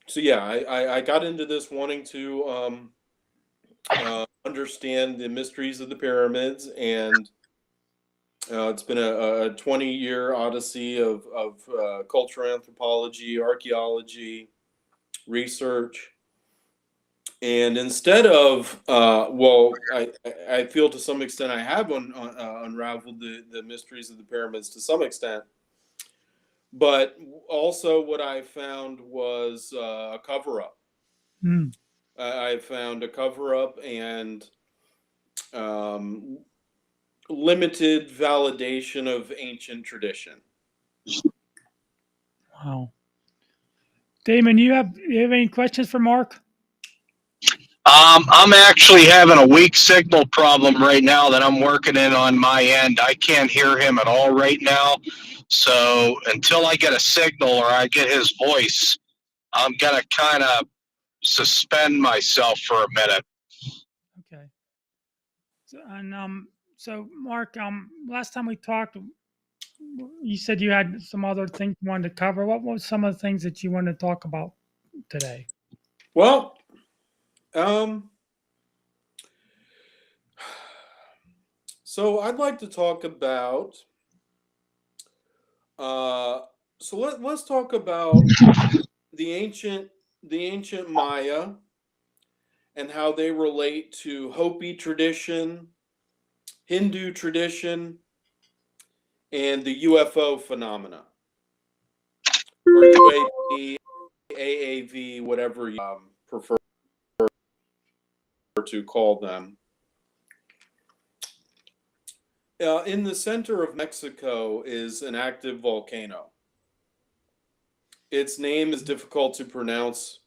So yeah, I got into this wanting to understand the mysteries of the pyramids, and it's been a 20-year odyssey of cultural anthropology, archaeology, research. And instead of, I feel to some extent I have unraveled the mysteries of the pyramids to some extent, but also what I found was a cover up. Hmm. I found a cover up and um, limited validation of ancient tradition. Wow. Damon, you have any questions for Mark? I'm actually having a weak signal problem right now that I'm working in on my end. I can't hear him at all right now. So until I get a signal or I get his voice, I'm going to kind of suspend myself for a minute. Okay. So Mark, last time we talked, you said you had some other things you wanted to cover. What was some of the things that you wanted to talk about today? Well, um, so I'd like to talk about. Uh, let's talk about the ancient the ancient Maya and how they relate to Hopi tradition, Hindu tradition, and the UFO phenomena, or UAP, AAV, whatever you prefer to call them. In the center of Mexico is an active volcano. Its name is difficult to pronounce.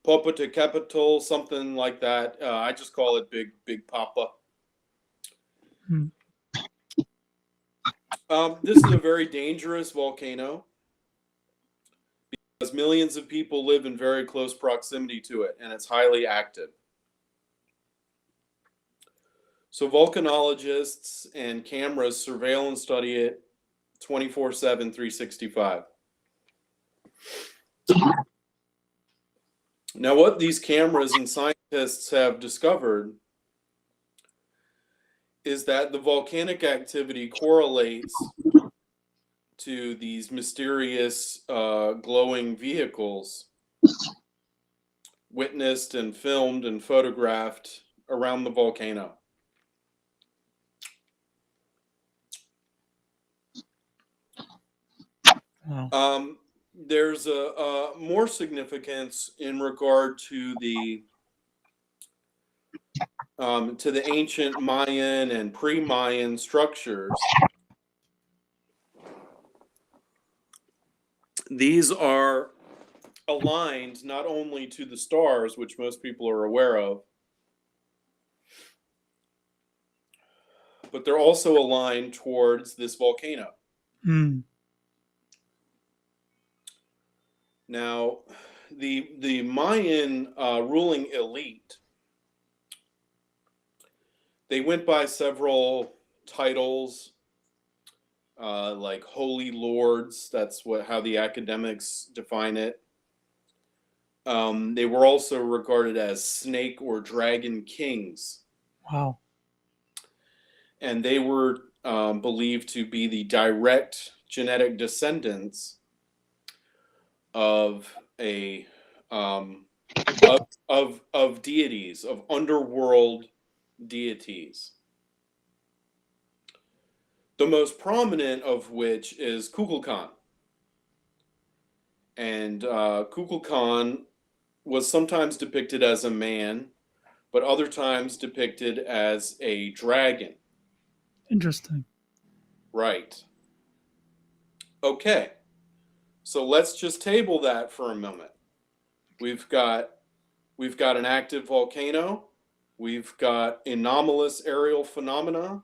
Popocatépetl, something like that. I just call it Big Papa. Hmm. This is a very dangerous volcano because millions of people live in very close proximity to it, and it's highly active. So volcanologists and cameras surveil and study it 24/7, 365. Now, what these cameras and scientists have discovered is that the volcanic activity correlates to these mysterious glowing vehicles witnessed and filmed and photographed around the volcano. Wow. There's a more significance in regard to the ancient Mayan and pre-Mayan structures. These are aligned not only to the stars, which most people are aware of, but they're also aligned towards this volcano. Hmm. Now, the Mayan ruling elite, they went by several titles, like holy lords. That's how the academics define it. They were also regarded as snake or dragon kings, Wow. and they were believed to be the direct genetic descendants of a um, of deities, of underworld deities. The most prominent of which is Kukulkan. And Kukulkan was sometimes depicted as a man, but other times depicted as a dragon. Interesting. Right. Okay. So let's just table that for a moment. We've got we've got an active volcano. We've got anomalous aerial phenomena.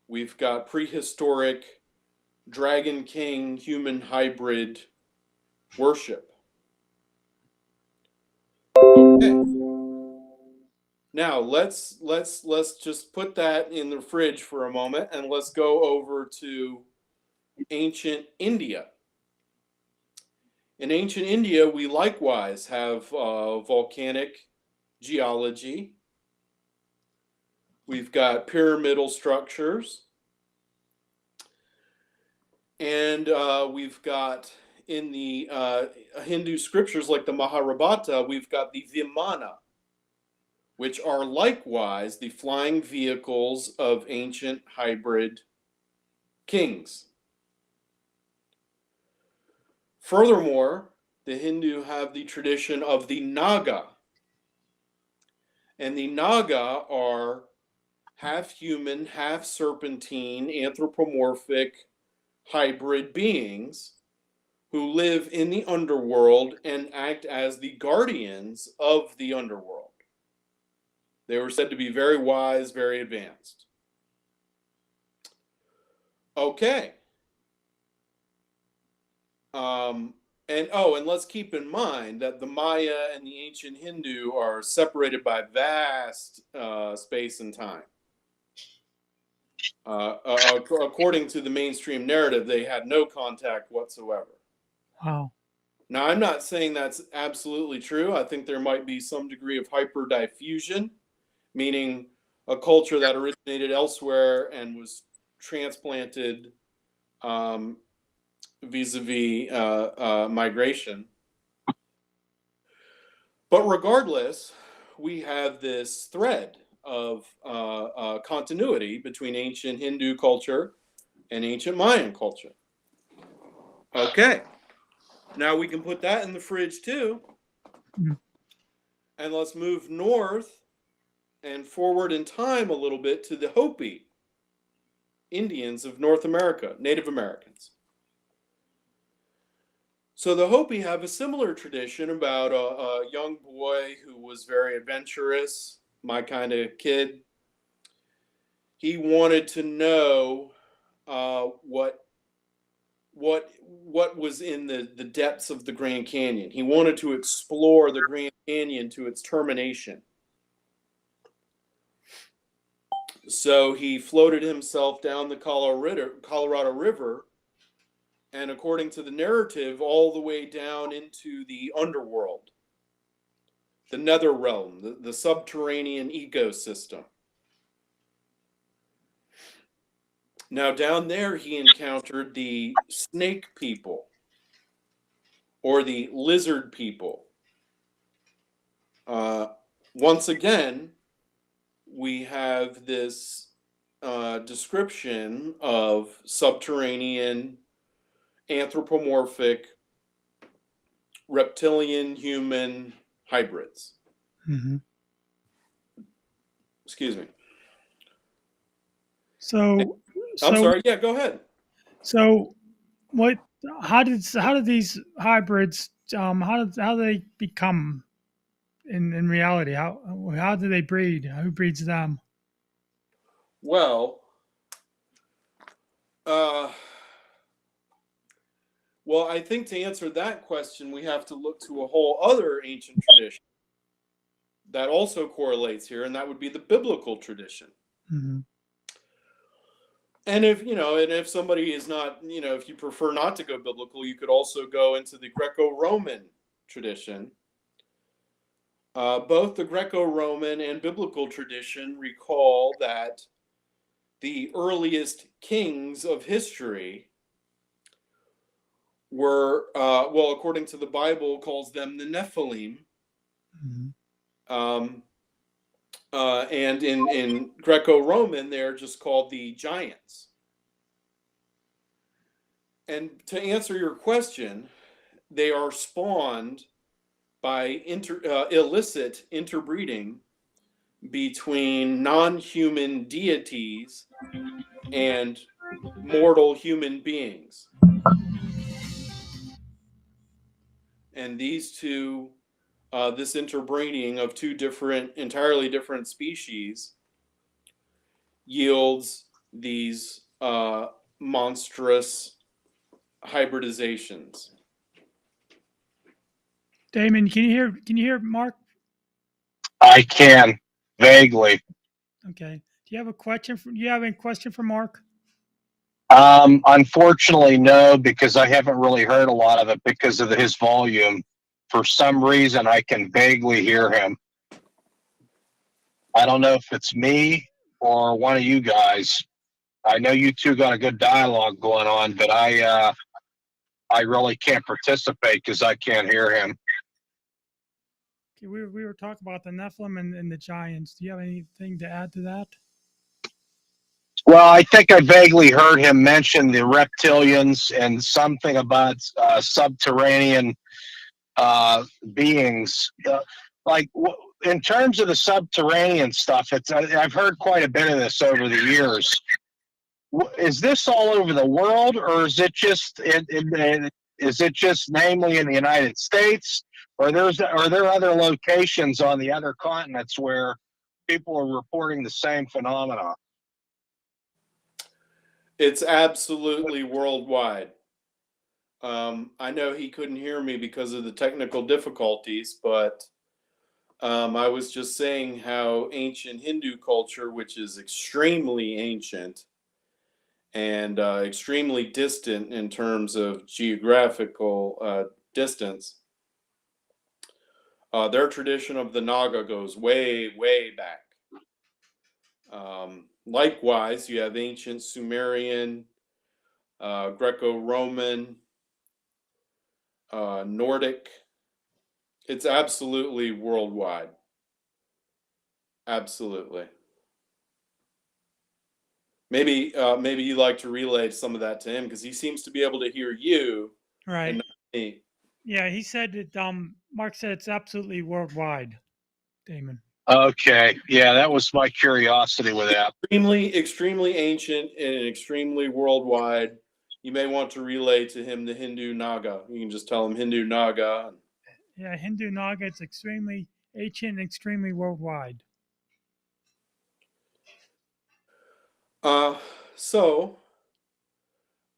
We've got prehistoric dragon king human hybrid worship. Okay. Now let's just put that in the fridge for a moment and let's go over to ancient India. In ancient India, we likewise have volcanic geology. We've got pyramidal structures. And we've got in the Hindu scriptures like the Mahabharata, we've got the Vimana, which are likewise the flying vehicles of ancient hybrid kings. Furthermore, the Hindu have the tradition of the Naga. And the Naga are half human, half serpentine, anthropomorphic hybrid beings who live in the underworld and act as the guardians of the underworld. They were said to be very wise, very advanced. Okay. And let's keep in mind that the Maya and the ancient Hindu are separated by vast space and time. According to the mainstream narrative, they had no contact whatsoever. Wow. Now, I'm not saying that's absolutely true. I think there might be some degree of hyperdiffusion, meaning a culture that originated elsewhere and was transplanted vis-a-vis migration. But regardless, we have this thread of continuity between ancient Hindu culture and ancient Mayan culture. Okay. Now we can put that in the fridge too. Mhm. And let's move north and forward in time a little bit to the Hopi Indians of North America, Native Americans. So the Hopi have a similar tradition about a young boy who was very adventurous, my kind of kid. He wanted to know what was in the depths of the Grand Canyon. He wanted to explore the Grand Canyon to its termination. So he floated himself down the Colorado River, and according to the narrative, all the way down into the underworld, the nether realm, the subterranean ecosystem. Now, down there, he encountered the snake people, or the lizard people. Once again, we have this description of subterranean, anthropomorphic, reptilian human hybrids. Mm-hmm. Excuse me. So I'm sorry. Yeah, go ahead. So how did these hybrids how do they become in reality? How do they breed? Who breeds them? Well, I think to answer that question, we have to look to a whole other ancient tradition that also correlates here, and that would be the biblical tradition. Mm-hmm. And if somebody is not, if you prefer not to go biblical, you could also go into the Greco-Roman tradition. Both the Greco-Roman and biblical tradition recall that the earliest kings of history were, according to the Bible, calls them the Nephilim. Mm-hmm. And in Greco-Roman, they're just called the giants. And to answer your question, they are spawned by illicit interbreeding between non-human deities and mortal human beings. And these two, this interbreeding of two entirely different species yields these monstrous hybridizations. Damon, can you hear Mark? I can, vaguely. Okay. Do you have any question for Mark? Unfortunately, no, because I haven't really heard a lot of it because of his volume. For some reason, I can vaguely hear him. I don't know if it's me or one of you guys. I know you two got a good dialogue going on, but I really can't participate because I can't hear him. Okay, we were talking about the Nephilim and the giants. Do you have anything to add to that? Well, I think I vaguely heard him mention the reptilians and something about subterranean beings. In terms of the subterranean stuff, I've heard quite a bit of this over the years. Is this all over the world, or is it just namely in the United States, or are there other locations on the other continents where people are reporting the same phenomena? It's absolutely worldwide. I know he couldn't hear me because of the technical difficulties, but I was just saying how ancient Hindu culture, which is extremely ancient and extremely distant in terms of geographical distance, their tradition of the Naga goes way, way back. Likewise, you have ancient Sumerian, Greco-Roman, Nordic. It's absolutely worldwide. Absolutely. Maybe you'd like to relay some of that to him because he seems to be able to hear you Right. and not me. Yeah, he said that. Mark said it's absolutely worldwide. Damon. Okay, yeah, that was my curiosity with that. Extremely ancient and extremely worldwide. You may want to relay to him the Hindu Naga. You can just tell him Hindu Naga. Yeah, Hindu Naga. It's extremely ancient, and extremely worldwide. So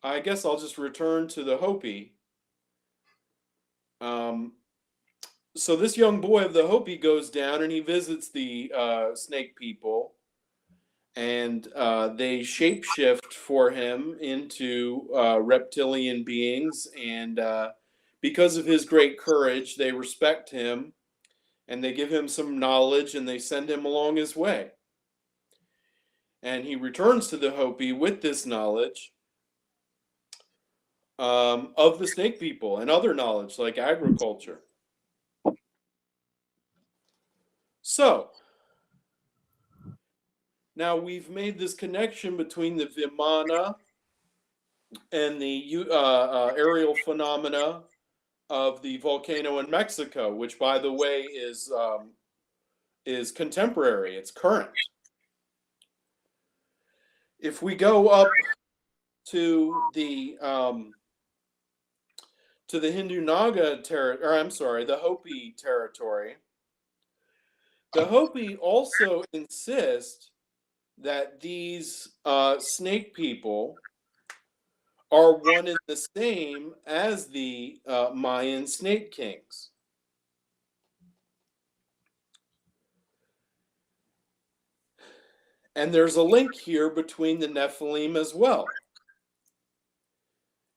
I guess I'll just return to the Hopi. So this young boy of the Hopi goes down and he visits the snake people, and they shapeshift for him into reptilian beings. And because of his great courage, they respect him and they give him some knowledge and they send him along his way. And he returns to the Hopi with this knowledge of the snake people and other knowledge like agriculture. So now we've made this connection between the Vimana and the aerial phenomena of the volcano in Mexico, which, by the way, is contemporary. It's current. If we go up to the Hindu Naga territory, or I'm sorry, the Hopi territory, the Hopi also insist that these snake people are one and the same as the Mayan snake kings. And there's a link here between the Nephilim as well.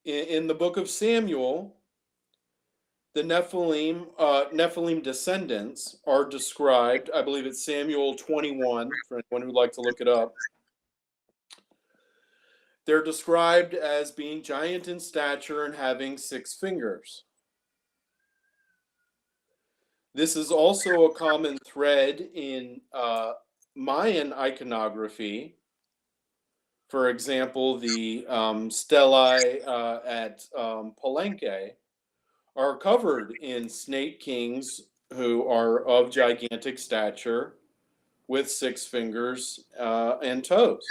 In the book of Samuel, the Nephilim descendants are described. I believe it's Samuel 21, for anyone who'd like to look it up. They're described as being giant in stature and having 6 fingers. This is also a common thread in Mayan iconography. For example, the stelae at Palenque are covered in snake kings who are of gigantic stature with 6 fingers and toes.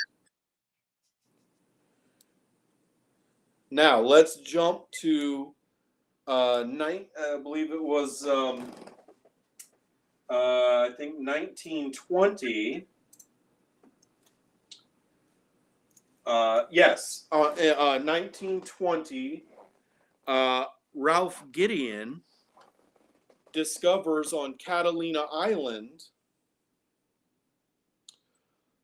Now let's jump to I believe it was I think 1920. Yes, 1920. Ralph Gideon discovers on Catalina Island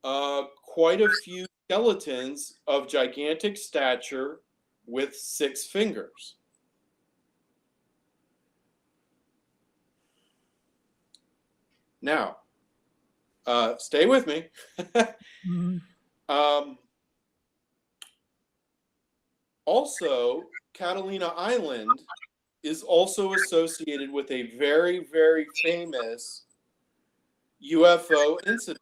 quite a few skeletons of gigantic stature with 6 fingers. Now, stay with me. Mhm. Also, Catalina Island is also associated with a very, very famous UFO incident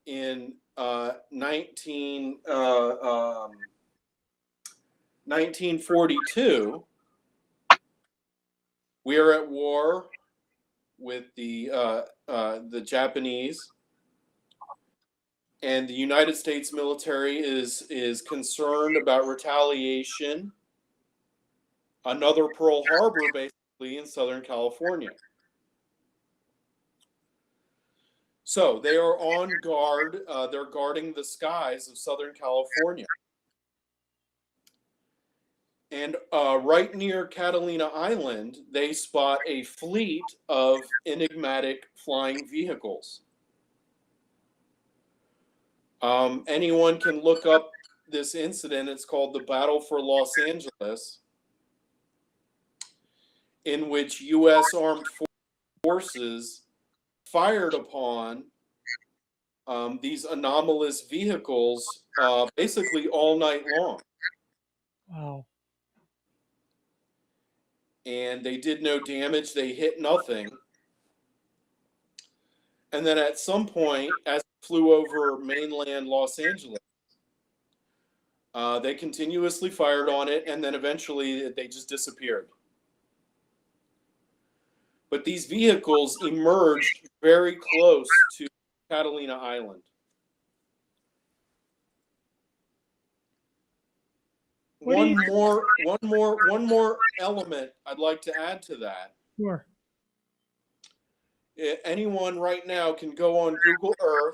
in 1942. We are at war with the Japanese, and the United States military is concerned about retaliation. Another Pearl Harbor, basically, in Southern California. So they are on guard. They're guarding the skies of Southern California. And right near Catalina Island, they spot a fleet of enigmatic flying vehicles. Anyone can look up this incident. It's called the Battle for Los Angeles, in which U.S. armed forces fired upon these anomalous vehicles basically all night long. Wow. And they did no damage. They hit nothing. And then at some point, as it flew over mainland Los Angeles, they continuously fired on it, and then eventually they just disappeared. But these vehicles emerged very close to Catalina Island. One more element I'd like to add to that. Sure. Anyone right now can go on Google Earth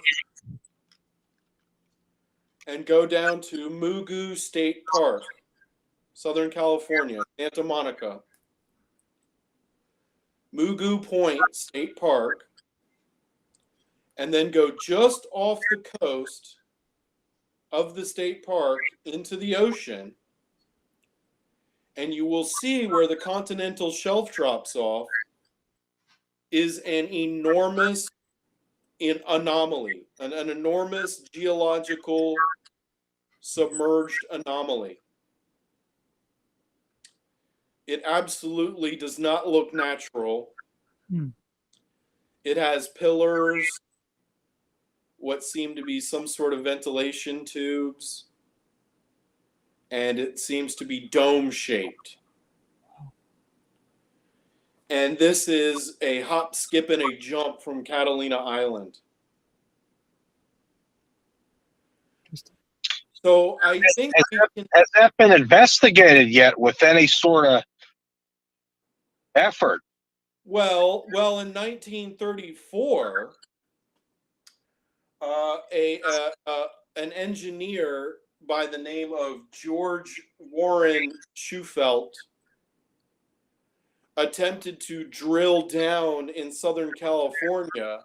and go down to Mugu State Park, Southern California, Santa Monica. Mugu Point State Park, and then go just off the coast of the state park into the ocean, and you will see where the continental shelf drops off is an enormous anomaly, an enormous geological submerged anomaly. It absolutely does not look natural. It has pillars, what seem to be some sort of ventilation tubes, and it seems to be dome-shaped. And this is a hop, skip, and a jump from Catalina Island. So I think has that been investigated yet with any sort of effort? Well, in 1934, an engineer by the name of George Warren Shufelt attempted to drill down in Southern California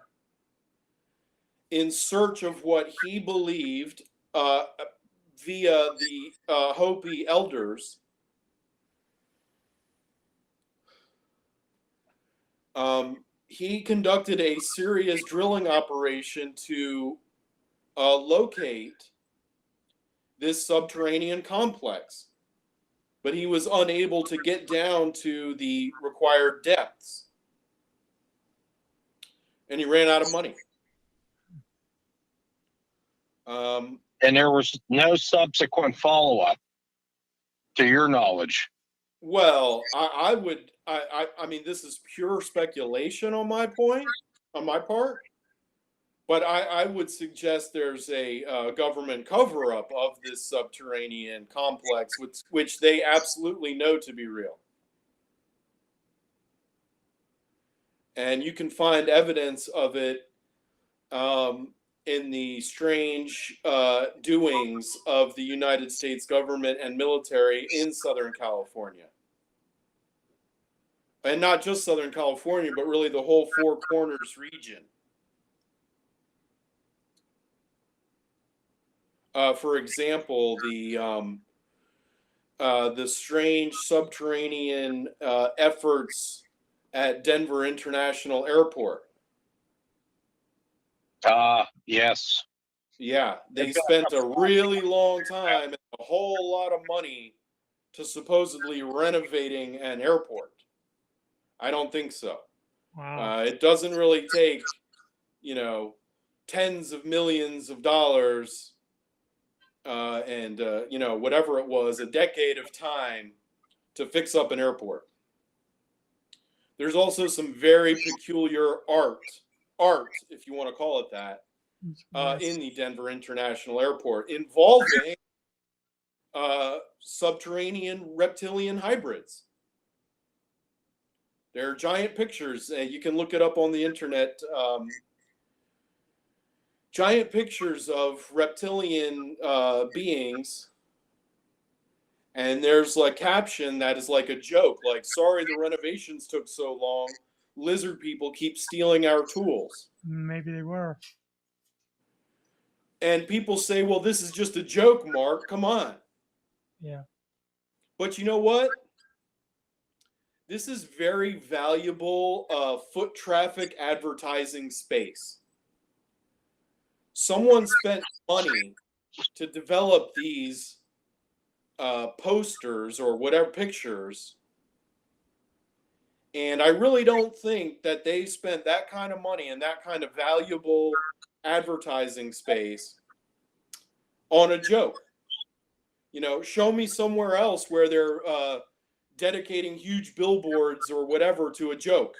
in search of what he believed via the Hopi elders he conducted a serious drilling operation to locate this subterranean complex, but he was unable to get down to the required depths, and he ran out of money. And there was no subsequent follow-up, to your knowledge. Well, I mean, this is pure speculation on my part, but I would suggest there's a government cover-up of this subterranean complex, which they absolutely know to be real. And you can find evidence of it in the strange doings of the United States government and military in Southern California. And not just Southern California, but really the whole Four Corners region. For example, the strange subterranean efforts at Denver International Airport. Yes. Yeah, they spent a really long time and a whole lot of money to supposedly renovating an airport. I don't think so. Wow. It doesn't really take, tens of millions of dollars and, whatever it was, a decade of time to fix up an airport. There's also some very peculiar art, if you want to call it that, in the Denver International Airport involving subterranean reptilian hybrids. There are giant pictures, and you can look it up on the internet. Giant pictures of reptilian beings, and there's like caption that is like a joke, like, "Sorry, the renovations took so long. Lizard people keep stealing our tools." Maybe they were. And people say, "Well, this is just a joke, Mark. Come on." Yeah. But you know what? This is very valuable foot traffic advertising space. Someone spent money to develop these posters or whatever pictures. And I really don't think that they spent that kind of money and that kind of valuable advertising space on a joke. Show me somewhere else where they're dedicating huge billboards or whatever to a joke.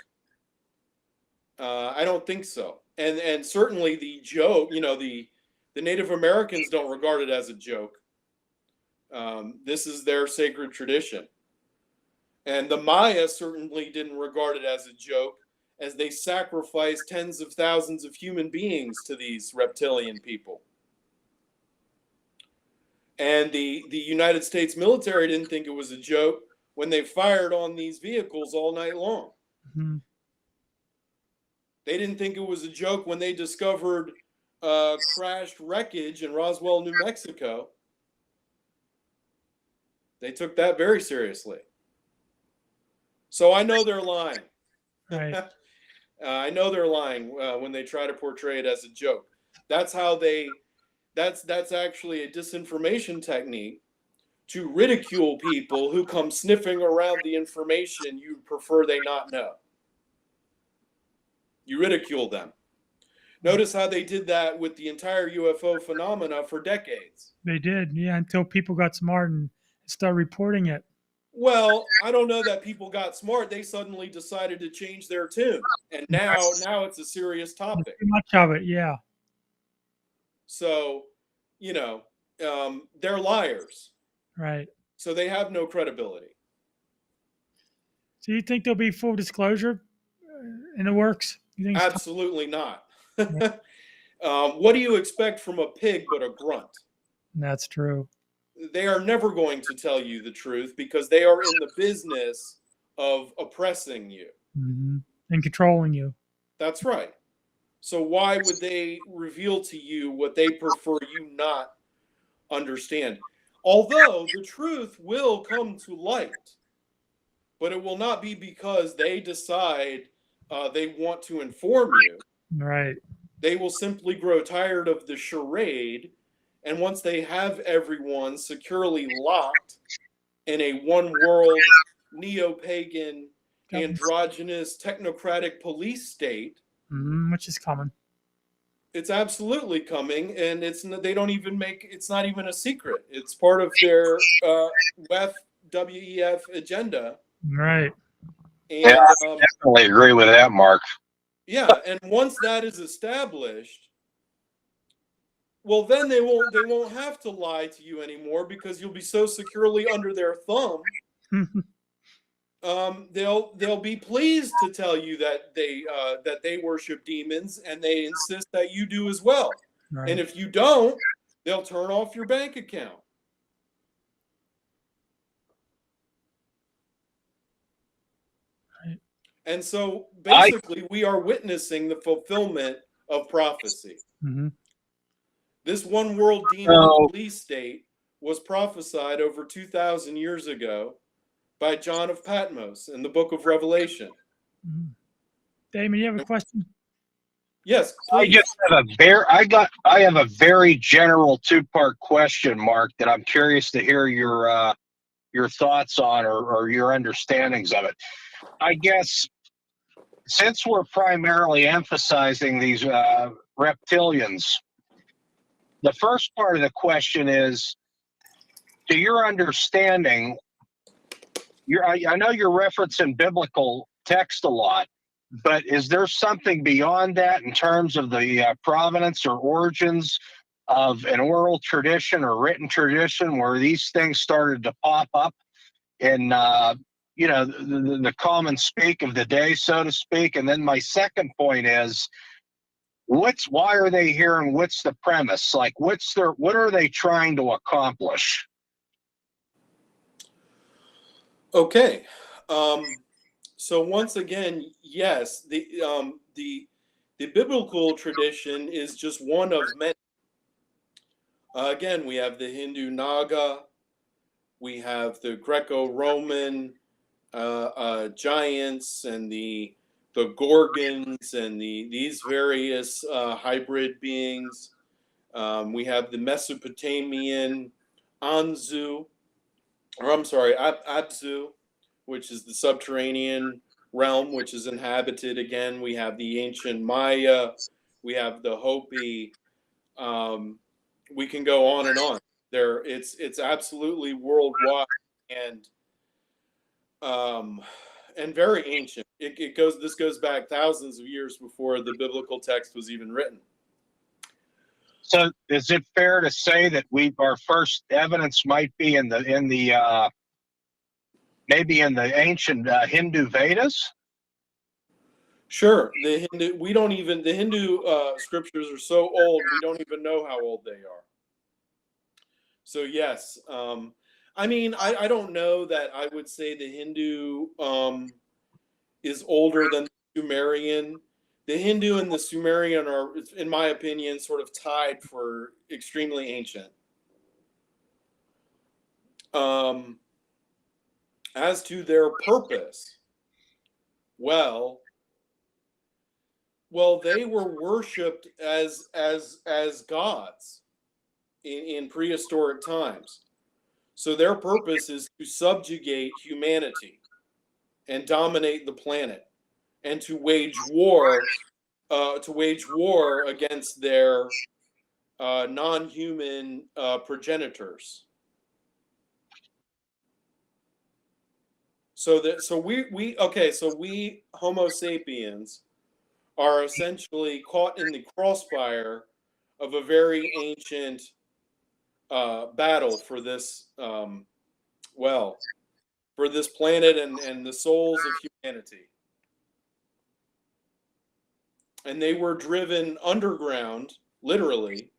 I don't think so. And certainly the joke, the Native Americans don't regard it as a joke. This is their sacred tradition. And the Maya certainly didn't regard it as a joke, as they sacrificed tens of thousands of human beings to these reptilian people. And the United States military didn't think it was a joke when they fired on these vehicles all night long. Mm-hmm. They didn't think it was a joke when they discovered crashed wreckage in Roswell, New Mexico. They took that very seriously. So I know they're lying. Right. I know they're lying when they try to portray it as a joke. That's actually a disinformation technique to ridicule people who come sniffing around the information you prefer they not know. You ridicule them. Notice how they did that with the entire UFO phenomena for decades. They did, yeah, until people got smart and started reporting it. Well, I don't know that people got smart. They suddenly decided to change their tune, and now it's a serious topic. Too much of it, yeah. So, they're liars. Right. So they have no credibility. So you think there'll be full disclosure in the works? You think Absolutely not. What do you expect from a pig but a grunt? That's true. They are never going to tell you the truth because they are in the business of oppressing you. Mm-hmm. And controlling you. That's right. So why would they reveal to you what they prefer you not understand? Although the truth will come to light, but it will not be because they decide they want to inform you. Right. They will simply grow tired of the charade. And once they have everyone securely locked in a one world, neo-pagan, androgynous, technocratic police state, which is common. It's absolutely coming, and it's not even a secret. It's part of their WEF agenda. Right. And, yeah, I definitely agree with that, Mark. Yeah, and once that is established, well, then they won't have to lie to you anymore because you'll be so securely under their thumb. They'll be pleased to tell you that they worship demons, and they insist that you do as well. Right. And if you don't, they'll turn off your bank account. Right. And so basically, we are witnessing the fulfillment of prophecy. Mm-hmm. This one world demon No. police state was prophesied over 2,000 years ago by John of Patmos in the book of Revelation. Mhm. Damon, you have a question? Yes, I please. just have I have a very general two-part question, Mark, that I'm curious to hear your thoughts on or your understandings of it. I guess since we're primarily emphasizing these reptilians, the first part of the question is, to your understanding, I know you're referencing biblical text a lot, but is there something beyond that in terms of the provenance or origins of an oral tradition or written tradition where these things started to pop up in the common speak of the day, so to speak? And then my second point is, why are they here, and what's the premise? Like, what are they trying to accomplish? Okay. So once again, yes, the biblical tradition is just one of many. Again, we have the Hindu Naga, we have the Greco-Roman giants, and the Gorgons, and these various hybrid beings. We have the Mesopotamian Anzu, or I'm sorry, Abzu, which is the subterranean realm, which is inhabited. Again, we have the ancient Maya, we have the Hopi. We can go on and on. It's absolutely worldwide, and very ancient. This goes back thousands of years before the biblical text was even written. So, is it fair to say that our first evidence might be in the maybe in the ancient Hindu Vedas? Sure, the Hindu scriptures are so old we don't even know how old they are. So yes, I mean I don't know that I would say the Hindu is older than the Sumerian. The Hindu and the Sumerian are, in my opinion, sort of tied for extremely ancient. As to their purpose, well, they were worshipped as gods in prehistoric times. So their purpose is to subjugate humanity and dominate the planet, and to wage war against their non-human progenitors. So we Homo sapiens are essentially caught in the crossfire of a very ancient battle for this for this planet and the souls of humanity. And they were driven underground, literally,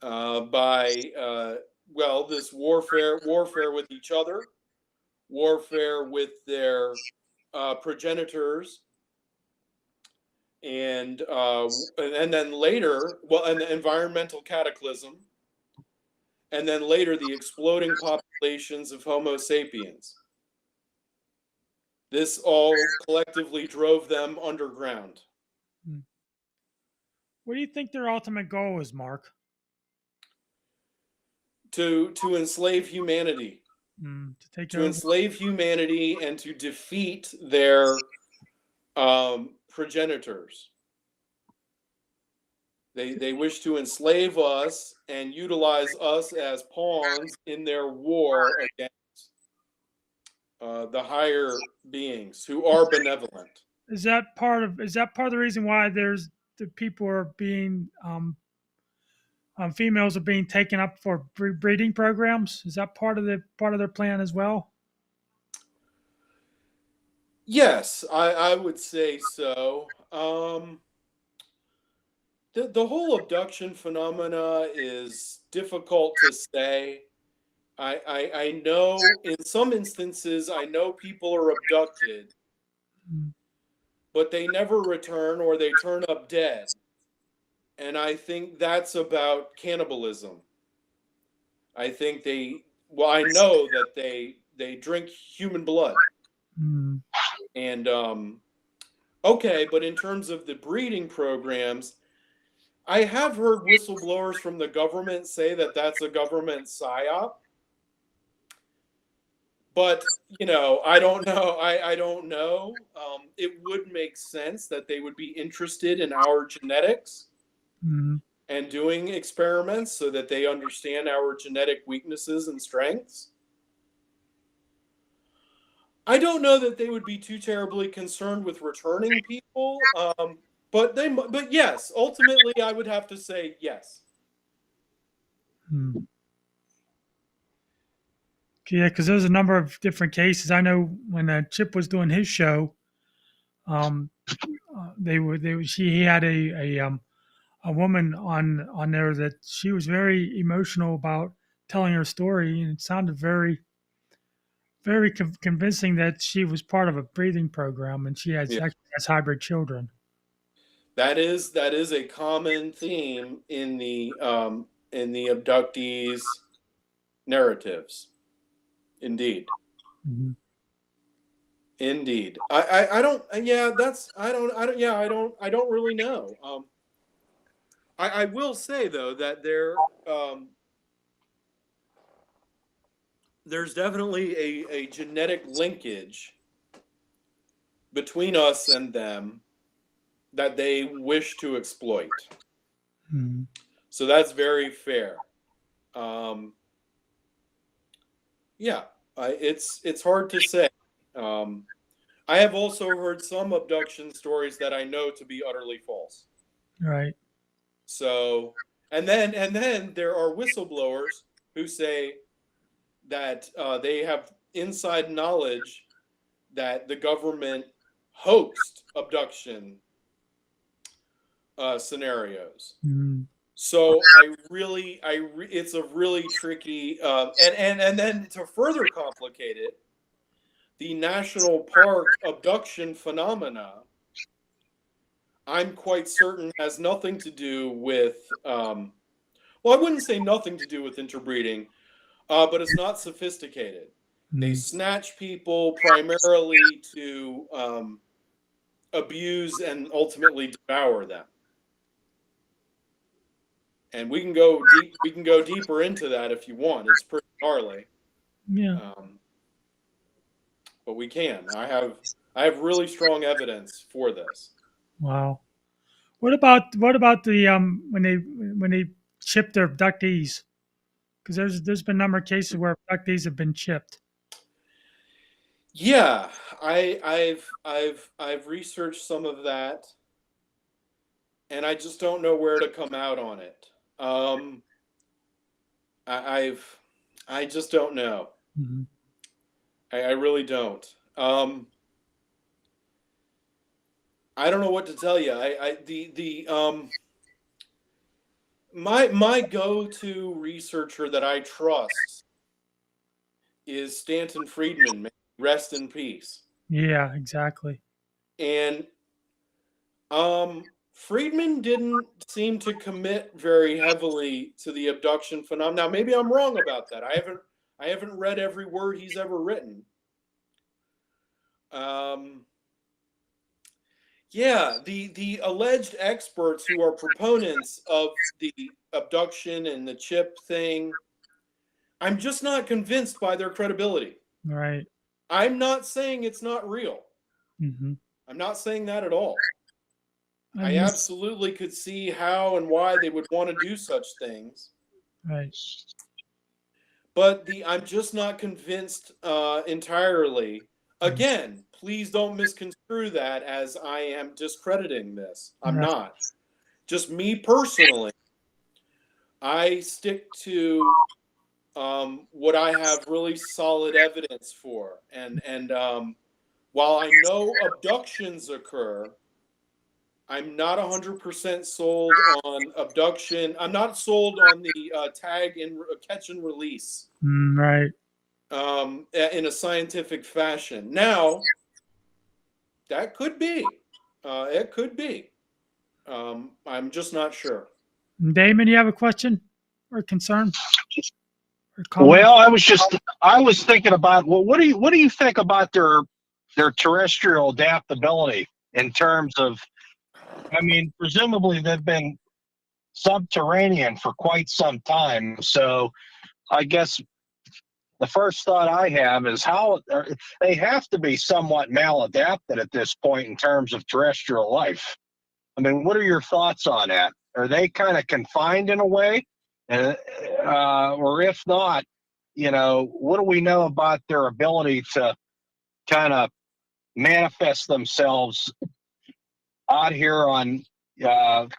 by this warfare with each other, warfare with their progenitors, and then later, and the environmental cataclysm, and then later the exploding populations of Homo sapiens. This all collectively drove them underground. What do you think their ultimate goal is, Mark? To enslave humanity. To enslave humanity and to defeat their progenitors. They wish to enslave us and utilize us as pawns in their war against the higher beings who are benevolent. Is that part of the reason why the people are being females are being taken up for breeding programs? Is that part of their plan as well? Yes, I would say so. The whole abduction phenomena is difficult to say. I know in some instances, I know people are abducted, but they never return, or they turn up dead. And I think that's about cannibalism. I think I know that they drink human blood. Mm, And okay, but in terms of the breeding programs, I have heard whistleblowers from the government say that that's a government psyop. But I don't know. I don't know. It would make sense that they would be interested in our genetics mm, and doing experiments so that they understand our genetic weaknesses and strengths. I don't know that they would be too terribly concerned with returning people, but yes, ultimately, I would have to say yes. mm. Yeah, because there's a number of different cases. I know when Chip was doing his show, um, he had a woman on there that she was very emotional about telling her story, and it sounded very convincing that she was part of a breeding program and she Yeah. actually has hybrid children. That is a common theme in the abductees' narratives. Indeed. Mhm. Indeed. I don't yeah, that's I don't really know. I will say though that there's definitely a genetic linkage between us and them that they wish to exploit. Mhm. So that's very fair. Um, yeah, it's hard to say. Um, I have also heard some abduction stories that I know to be utterly false. Right. So, and then there are whistleblowers who say that they have inside knowledge that the government hoaxed abduction scenarios. Mhm. So it's a really tricky, and then to further complicate it, the national park abduction phenomena, I'm quite certain has nothing to do with, well, I wouldn't say nothing to do with interbreeding, but it's not sophisticated. They Mhm. snatch people primarily to abuse and ultimately devour them. And we can go deep. We can go deeper into that if you want. It's pretty gnarly, Yeah. um, but we can. I have really strong evidence for this. Wow. What about the when they chip their abductees? Because there's been a number of cases where abductees have been chipped. Yeah, I've researched some of that, and I just don't know where to come out on it. Um, I've I just don't know. Mhm. I really don't. I don't know what to tell you. I the my go-to researcher that I trust is Stanton Friedman. May he rest in peace. Yeah. Exactly. And Friedman didn't seem to commit very heavily to the abduction phenomenon. Now, maybe I'm wrong about that. I haven't read every word he's ever written. Um, yeah, the alleged experts who are proponents of the abduction and the chip thing, I'm just not convinced by their credibility. Right. I'm not saying it's not real. Hmm. I'm not saying that at all. I And absolutely could see how and why they would want to do such things. right. But I'm just not convinced entirely. Mhm. Again, please don't misconstrue that as I am discrediting this. I'm Right. not. Just me personally, I stick to what I have really solid evidence for, and while I know abductions occur, I'm not 100% sold on abduction. I'm not sold on the tag and catch and release Right. in a scientific fashion. Now, that could be. It could be. I'm just not sure. Damon, you have a question or concern or comment? Well, I was thinking about, well, what do you think about their terrestrial adaptability in terms of, I mean, presumably they've been subterranean for quite some time. So I guess the first thought I have is they have to be somewhat maladapted at this point in terms of terrestrial life. I mean, what are your thoughts on that? Are they kind of confined in a way? Or if not, what do we know about their ability to kind of manifest themselves out here on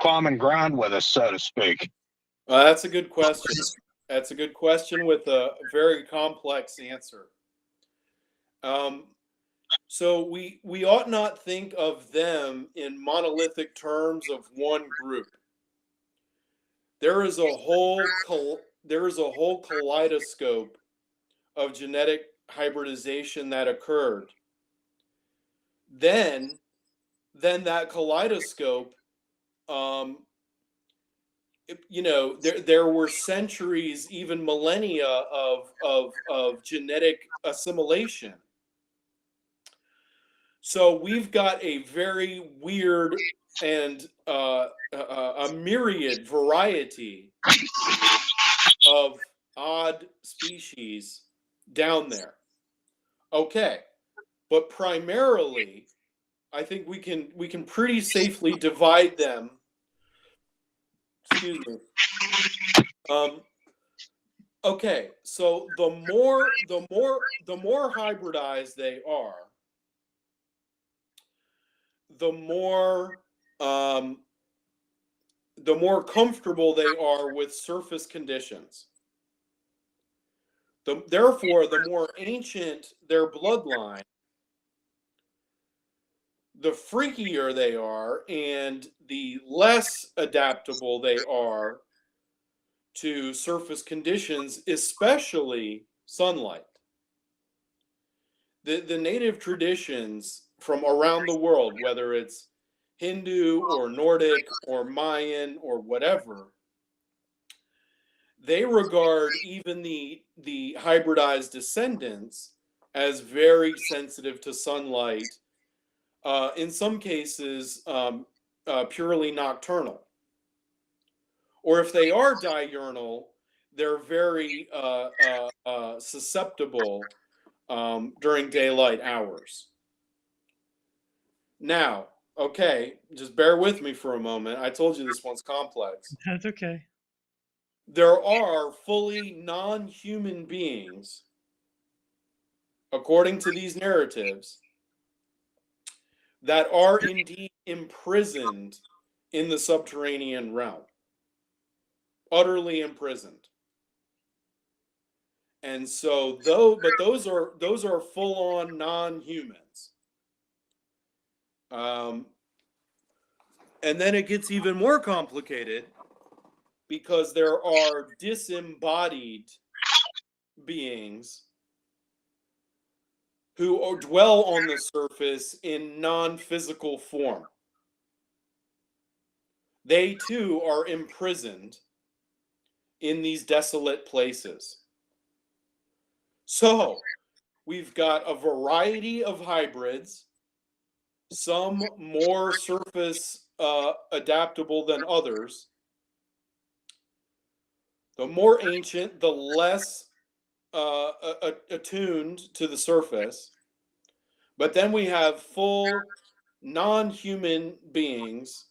common ground with us, so to speak? That's a good question. That's a good question with a very complex answer. So we ought not think of them in monolithic terms of one group. There is a whole kaleidoscope of genetic hybridization that occurred. Then that kaleidoscope, there were centuries, even millennia of genetic assimilation. So we've got a very weird and a myriad variety of odd species down there. Okay, but primarily, I think we can pretty safely divide them. Excuse me. Okay, so the more hybridized they are, the more comfortable they are with surface conditions. Therefore, the more ancient their bloodline, the freakier they are, and the less adaptable they are to surface conditions, especially sunlight. The native traditions from around the world, whether it's Hindu or Nordic or Mayan or whatever, they regard even the hybridized descendants as very sensitive to sunlight, in some cases purely nocturnal. Or if they are diurnal, they're very susceptible during daylight hours. Now, okay, just bear with me for a moment. I told you this one's complex. That's okay. There are fully non-human beings, according to these narratives, that are indeed imprisoned in the subterranean realm. Utterly imprisoned. And so those are full-on non-humans. And then it gets even more complicated because there are disembodied beings who dwell on the surface in non-physical form. They too are imprisoned in these desolate places. So we've got a variety of hybrids, some more surface adaptable than others. The more ancient, the less attuned to the surface. But then we have full non-human beings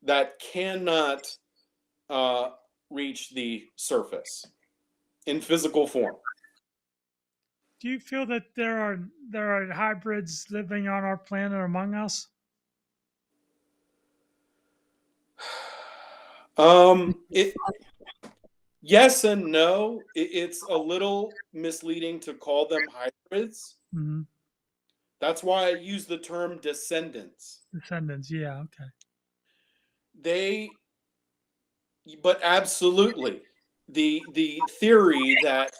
that cannot reach the surface in physical form. Do you feel that there are hybrids living on our planet among us? Yes and no. It's a little misleading to call them hybrids. Mm-hmm. That's why I use the term descendants. Descendants, yeah, okay. But absolutely, the theory that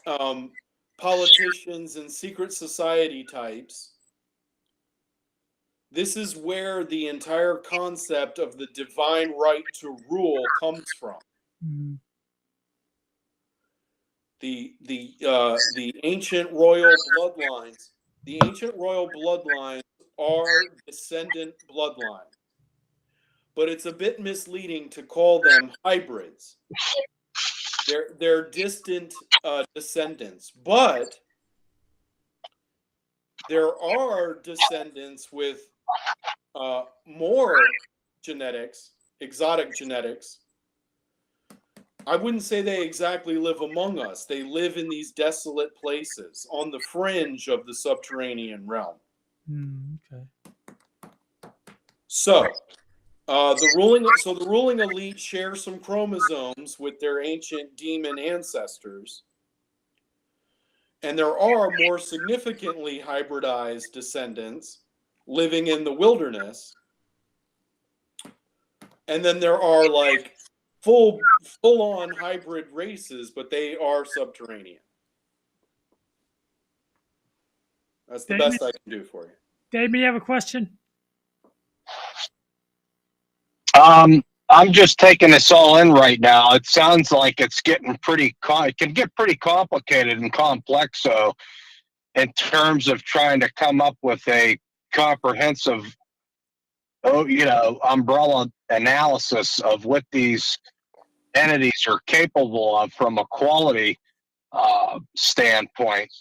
politicians and secret society types, this is where the entire concept of the divine right to rule comes from. Mm. The ancient royal bloodlines. The ancient royal bloodlines are descendant bloodlines, but it's a bit misleading to call them hybrids. They're distant descendants, but there are descendants with more genetics, exotic genetics. I wouldn't say they exactly live among us. They live in these desolate places on the fringe of the subterranean realm. Okay. So, the ruling elite share some chromosomes with their ancient demon ancestors, and there are more significantly hybridized descendants living in the wilderness. And then there are like full on hybrid races, but they are subterranean. That's the best I can do for you. Dave, you have a question? I'm just taking this all in right now. It sounds like it's getting it can get pretty complicated and complex. So, in terms of trying to come up with a comprehensive, umbrella analysis of what these entities are capable of from a quality standpoint,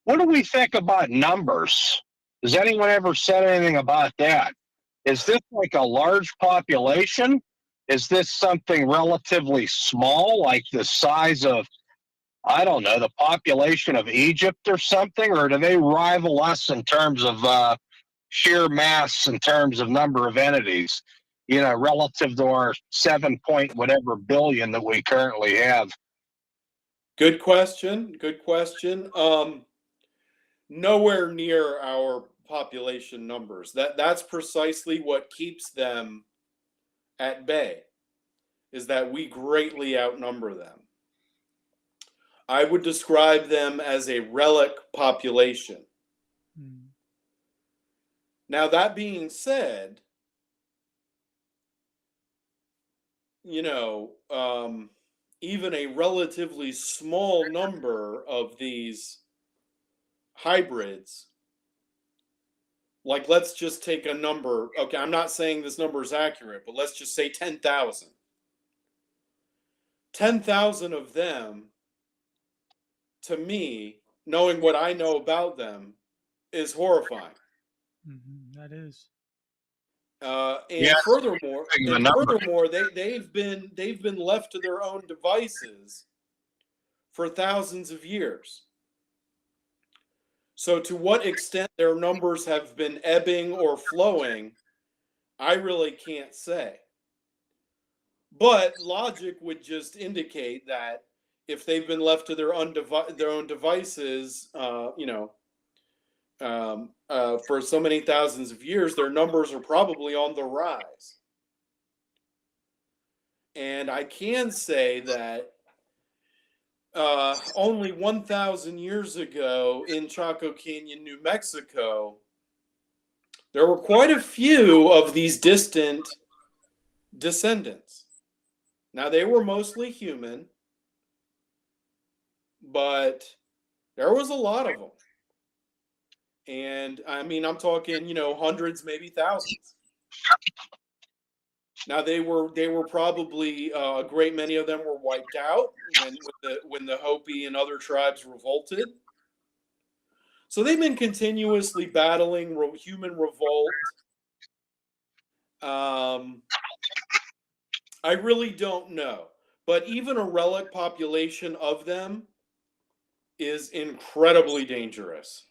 what do we think about numbers? Has anyone ever said anything about that? Is this like a large population? Is this something relatively small, like the size of, I don't know, the population of Egypt or something? Or do they rival us in terms of sheer mass, in terms of number of entities, relative to our 7 point whatever billion that we currently have? Good question. Good question. Nowhere near our population numbers. That's precisely what keeps them at bay, is that we greatly outnumber them. I would describe them as a relic population. Now, that being said, even a relatively small number of these hybrids, like let's just take a number. Okay, I'm not saying this number is accurate, but let's just say 10,000. 10,000 of them, to me, knowing what I know about them, is horrifying. That is. Furthermore, they've been left to their own devices for thousands of years. So, to what extent their numbers have been ebbing or flowing, I really can't say. But logic would just indicate that if they've been left to their own devices, for so many thousands of years, their numbers are probably on the rise. And I can say that only 1,000 years ago in Chaco Canyon, New Mexico, there were quite a few of these distant descendants. Now, they were mostly human, but there was a lot of them. And I mean, I'm talking, hundreds, maybe thousands. Now, they were probably a great many of them were wiped out when the Hopi and other tribes revolted. So they've been continuously battling human revolt. I really don't know, but even a relic population of them is incredibly dangerous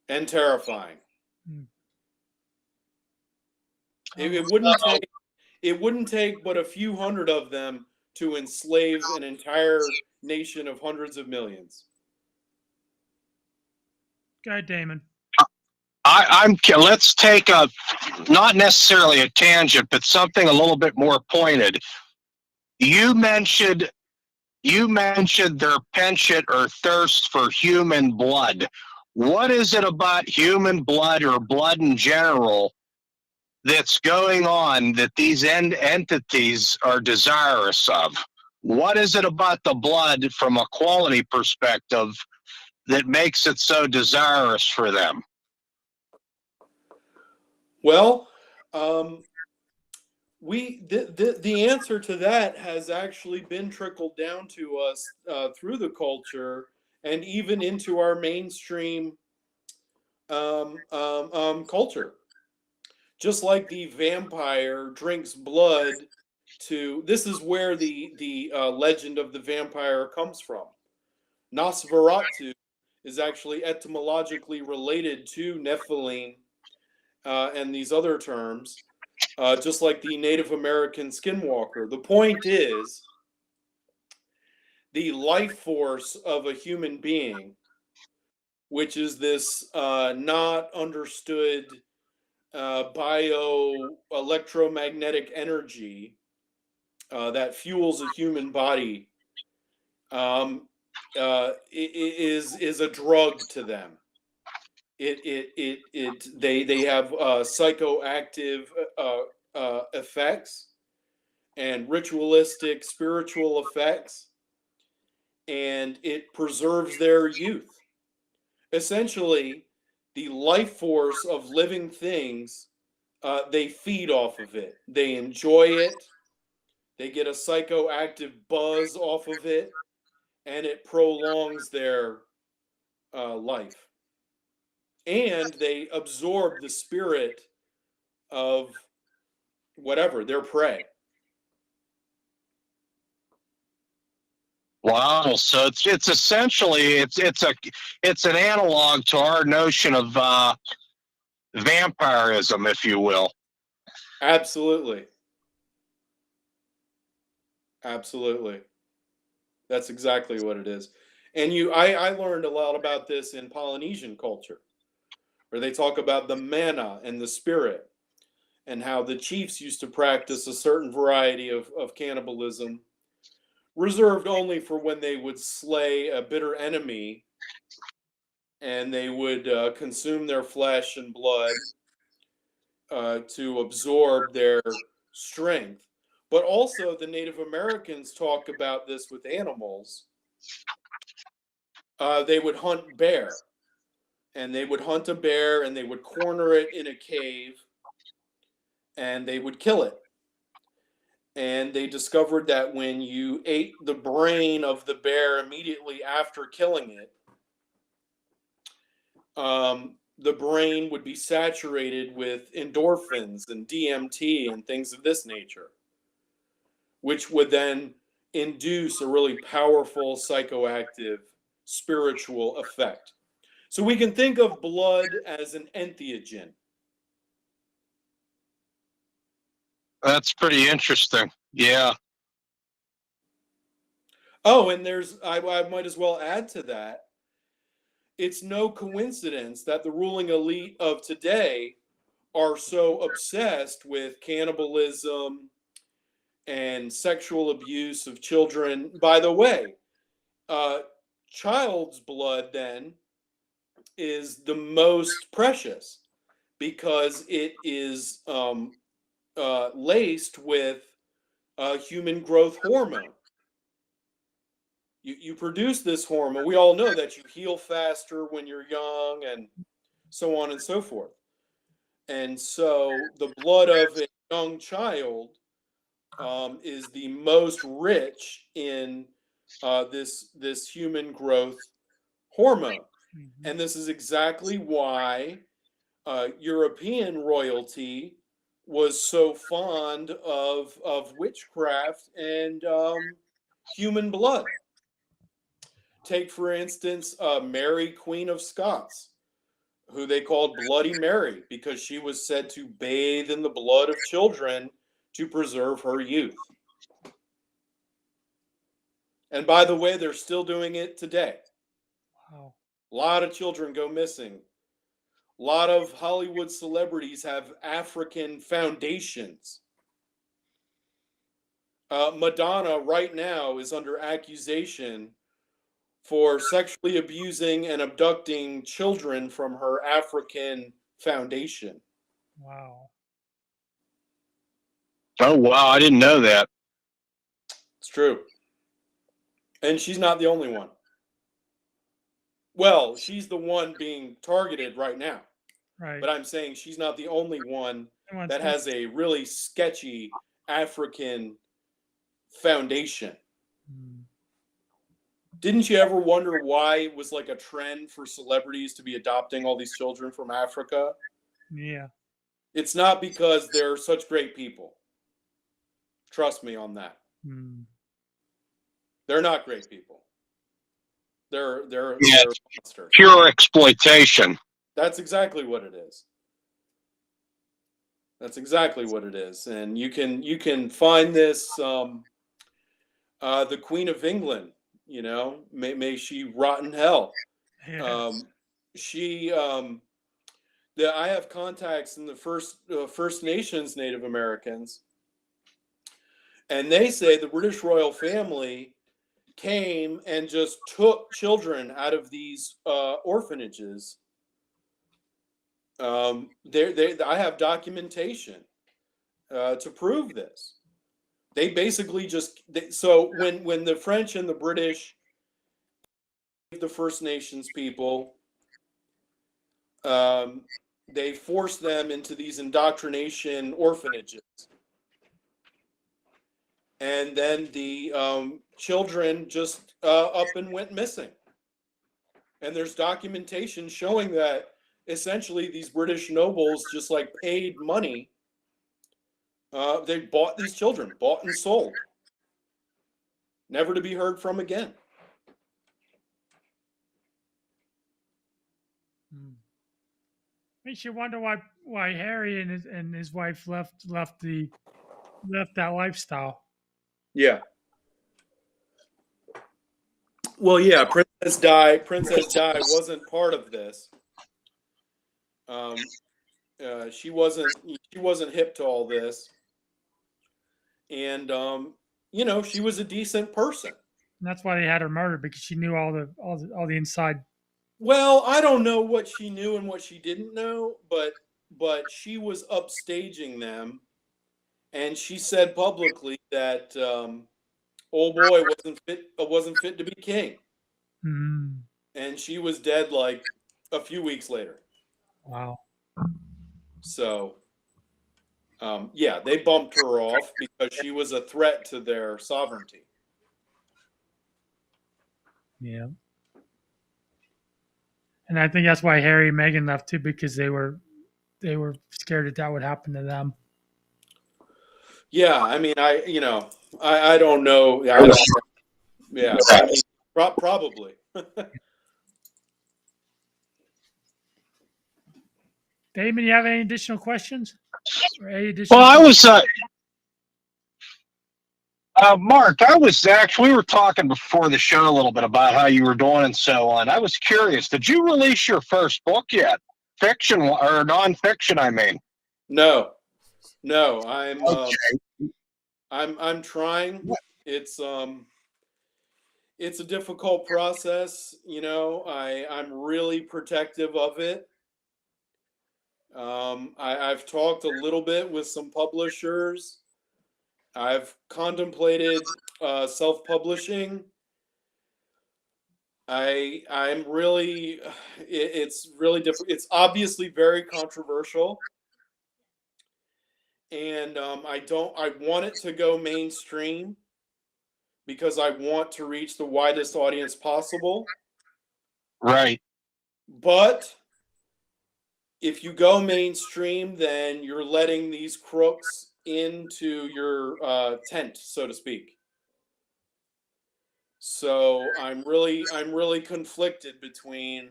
and terrifying. It wouldn't take but a few hundred of them to enslave an entire nation of hundreds of millions. Go ahead, Damon. Let's take not necessarily a tangent, but something a little bit more pointed. You mentioned their penchant or thirst for human blood. What is it about human blood or blood in general that's going on that these entities are desirous of? What is it about the blood from a quality perspective that makes it so desirous for them? Well, the answer to that has actually been trickled down to us through the culture and even into our mainstream culture. Just like the vampire drinks blood to, this is where the legend of the vampire comes from. Nosferatu is actually etymologically related to Nephilim and these other terms, just like the Native American skinwalker. The point is, the life force of a human being, which is this not understood electromagnetic energy that fuels a human body, is a drug to them. They have psychoactive effects and ritualistic spiritual effects, and it preserves their youth. Essentially, the life force of living things, they feed off of it. They enjoy it. They get a psychoactive buzz off of it, and it prolongs their life. And they absorb the spirit of whatever, their prey. Wow! So it's essentially it's an analog to our notion of vampirism, if you will. Absolutely. Absolutely. That's exactly what it is. And I learned a lot about this in Polynesian culture, where they talk about the mana and the spirit, and how the chiefs used to practice a certain variety of cannibalism, reserved only for when they would slay a bitter enemy, and they would consume their flesh and blood to absorb their strength. But also, the Native Americans talk about this with animals. They would hunt bear, and they would hunt a bear, and they would corner it in a cave, and they would kill it. And they discovered that when you ate the brain of the bear immediately after killing it, the brain would be saturated with endorphins and DMT and things of this nature, which would then induce a really powerful psychoactive spiritual effect. So we can think of blood as an entheogen. That's pretty interesting. Yeah. Oh, and I might as well add to that. It's no coincidence that the ruling elite of today are so obsessed with cannibalism and sexual abuse of children. By the way, child's blood then is the most precious because it is laced with human growth hormone. You produce this hormone. We all know that you heal faster when you're young and so on and so forth. And so the blood of a young child is the most rich in this human growth hormone. Mhm. And this is exactly why European royalty was so fond of witchcraft and human blood. Take, for instance, Mary, Queen of Scots, who they called Bloody Mary because she was said to bathe in the blood of children to preserve her youth. And by the way, they're still doing it today. Wow. A lot of children go missing. A lot of Hollywood celebrities have African foundations. Madonna right now is under accusation for sexually abusing and abducting children from her African foundation. Wow. Oh, wow. I didn't know that. It's true. And she's not the only one. Well, she's the one being targeted right now. Right. But I'm saying she's not the only one Everyone's that has a really sketchy African foundation. Mm. Didn't you ever wonder why it was like a trend for celebrities to be adopting all these children from Africa? Yeah. It's not because they're such great people. Trust me on that. Mm. They're not great people. They're Yeah. monsters. Pure exploitation. That's exactly what it is. That's exactly what it is. And you can find this the Queen of England, you know, may she rot in hell. Yes. She I have contacts in the First Nations Native Americans, and they say the British royal family came and just took children out of these orphanages. I have documentation to prove this. They basically so when the French and the British, the First Nations people, they forced them into these indoctrination orphanages, and then the children just up and went missing. And there's documentation showing that essentially these British nobles just like paid money. They bought these children, bought and sold, never to be heard from again. Mm. Makes you wonder why Harry and his wife left that lifestyle. Yeah. Well, yeah, Princess Di wasn't part of this. She wasn't hip to all this, and you know, she was a decent person. And that's why they had her murdered, because she knew all the inside. Well, I don't know what she knew and what she didn't know, but she was upstaging them, and she said publicly that old boy wasn't fit to be king, Mm. and she was dead like a few weeks later. Wow. So, yeah, they bumped her off because she was a threat to their sovereignty. Yeah. And I think that's why Harry and Meghan left too, because they were scared that would happen to them. Yeah, I mean, I don't know. Yeah, I mean, probably. Damon, you have any additional questions? Or any additional Well, I was, Mark, we were talking before the show a little bit about how you were doing and so on. I was curious, did you release your first book yet? Fiction or nonfiction, I mean? No, Okay. I'm trying. It's a difficult process, you know. I'm really protective of it. I've talked a little bit with some publishers. I've contemplated self-publishing. I'm really it's really different. It's obviously very controversial, and I want it to go mainstream because I want to reach the widest audience possible. Right. But if you go mainstream, then you're letting these crooks into your tent, so to speak. So I'm really conflicted between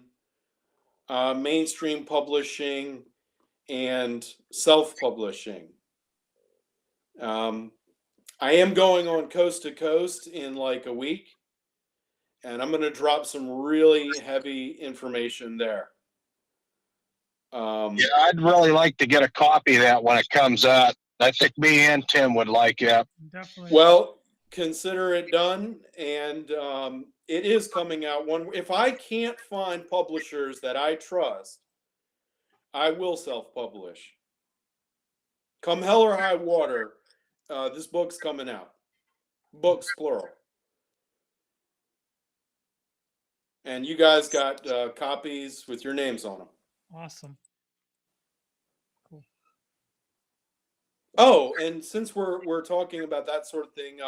mainstream publishing and self-publishing. I am going on Coast to Coast in like a week, and I'm going to drop some really heavy information there. Yeah, I'd really like to get a copy of that when it comes out. I think me and Tim would like it. Definitely. Well, consider it done, and it is coming out. If I can't find publishers that I trust, I will self-publish. Come hell or high water, This book's coming out. Books, plural. And you guys got copies with your names on them. Awesome. Cool. Oh, and since we're talking about that sort of thing,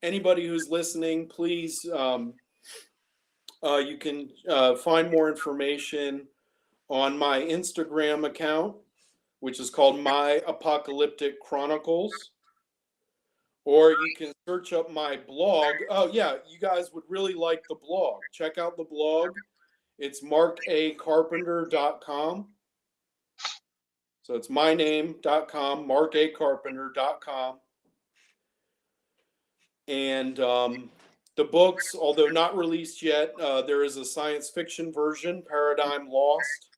anybody who's listening, please, you can find more information on my Instagram account, which is called My Apocalyptic Chronicles. Or you can search up my blog. Oh, yeah, you guys would really like the blog. Check out the blog. It's markacarpenter.com. So it's myname.com, markacarpenter.com. And the books, although not released yet, there is a science fiction version, Paradigm Lost,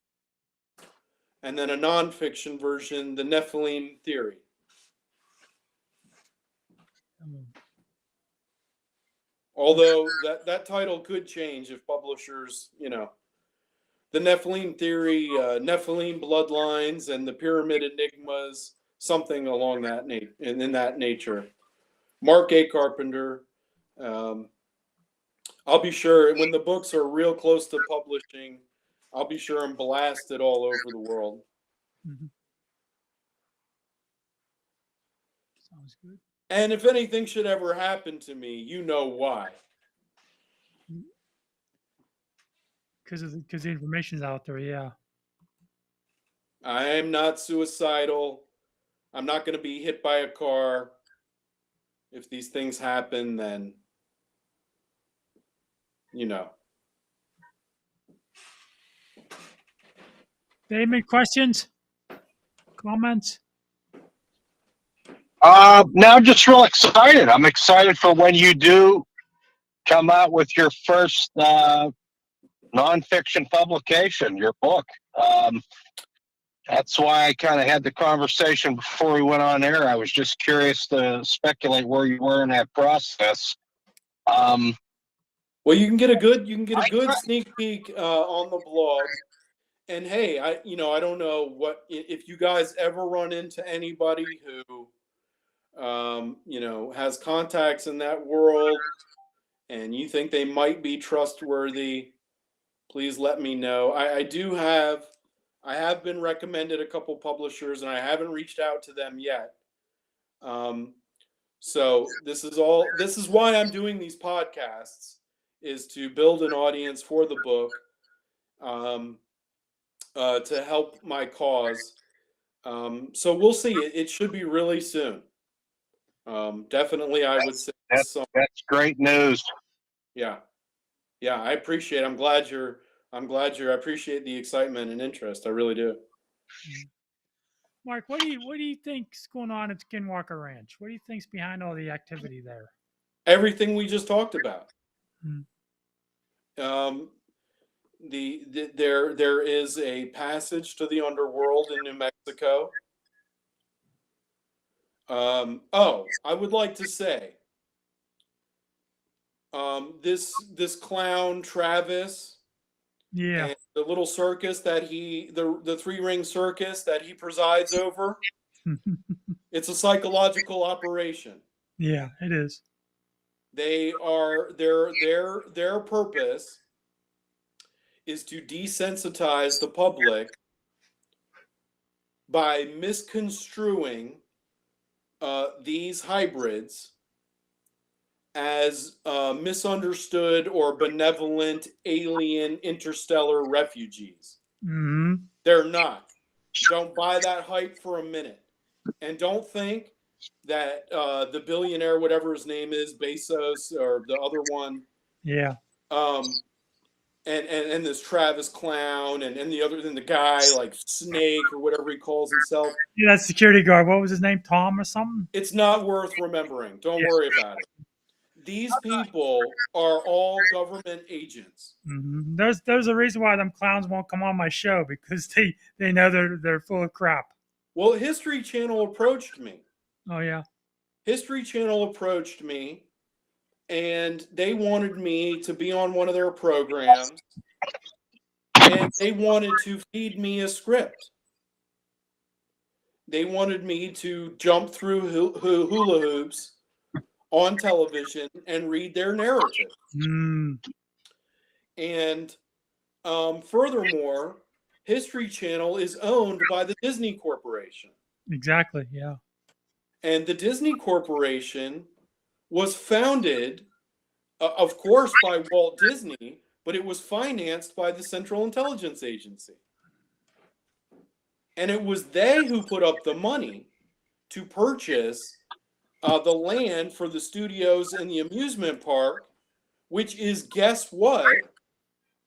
and then a nonfiction version, The Nephilim Theory. Although that title could change if publishers, the Nephilim Theory, Nephilim Bloodlines, and the Pyramid Enigmas, something along that in that nature. Mark A. Carpenter. I'll be sure when the books are real close to publishing, I'll be sure and blast it all over the world. Mm-hmm. Sounds good. And if anything should ever happen to me, you know why. Because the information's out there, yeah. I am not suicidal. I'm not going to be hit by a car. If these things happen, then, Any questions? Comments? Now I'm just real excited. I'm excited for when you do come out with your first nonfiction publication, your book. That's why I kind of had the conversation before we went on air. I was just curious to speculate where you were in that process. Well, you can get a good sneak peek on the blog. And hey, I don't know what if you guys ever run into anybody who has contacts in that world and you think they might be trustworthy, please let me know. I have been recommended a couple publishers and I haven't reached out to them yet. So this is why I'm doing these podcasts, is to build an audience for the book, to help my cause. So we'll see. It should be really soon. Definitely, I would say that's great news. Yeah, I appreciate it. I appreciate the excitement and interest. I really do. Mark, what do you think's going on at Skinwalker Ranch? What do you think's behind all the activity there? Everything we just talked about. Hmm. There is a passage to the underworld in New Mexico. I would like to say, this clown Travis, Yeah, and the little circus that the 3-ring circus that he presides over, it's a psychological operation. yeah, it is. Their purpose is to desensitize the public by misconstruing these hybrids as misunderstood or benevolent alien interstellar refugees. Mm-hmm. They're not. Don't buy that hype for a minute. And don't think that the billionaire, whatever his name is, Bezos, or the other one, Yeah. And this Travis clown and the guy like Snake or whatever he calls himself. Yeah, that security guard. What was his name? Tom or something? It's not worth remembering. Don't worry about it. These people are all government agents. Mm-hmm. There's a reason why them clowns won't come on my show, because they know they're full of crap. Well, History Channel approached me. Oh yeah. History Channel approached me, and they wanted me to be on one of their programs, and they wanted to feed me a script. They wanted me to jump through hula hoops on television and read their narrative. Mm, And furthermore, History Channel is owned by the Disney Corporation. exactly. Yeah. And the Disney Corporation was founded, of course, by Walt Disney, but it was financed by the Central Intelligence Agency. And it was they who put up the money to purchase the land for the studios and the amusement park, which is, guess what,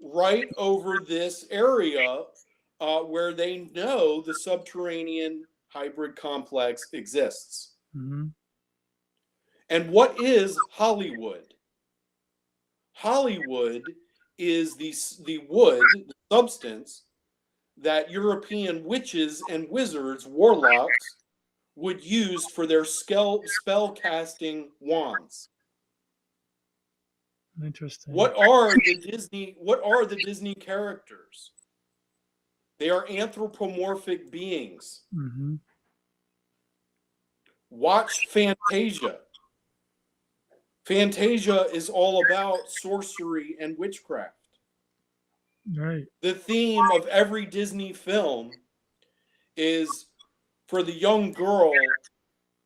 right over this area where they know the subterranean hybrid complex exists. Mm-hmm. And what is Hollywood? Hollywood is the wood, the substance that European witches and wizards, warlocks, would use for their spell casting wands. Interesting. What are the Disney characters? They are anthropomorphic beings. Mm-hmm. Watch Fantasia. Fantasia is all about sorcery and witchcraft. Right. The theme of every Disney film is for the young girl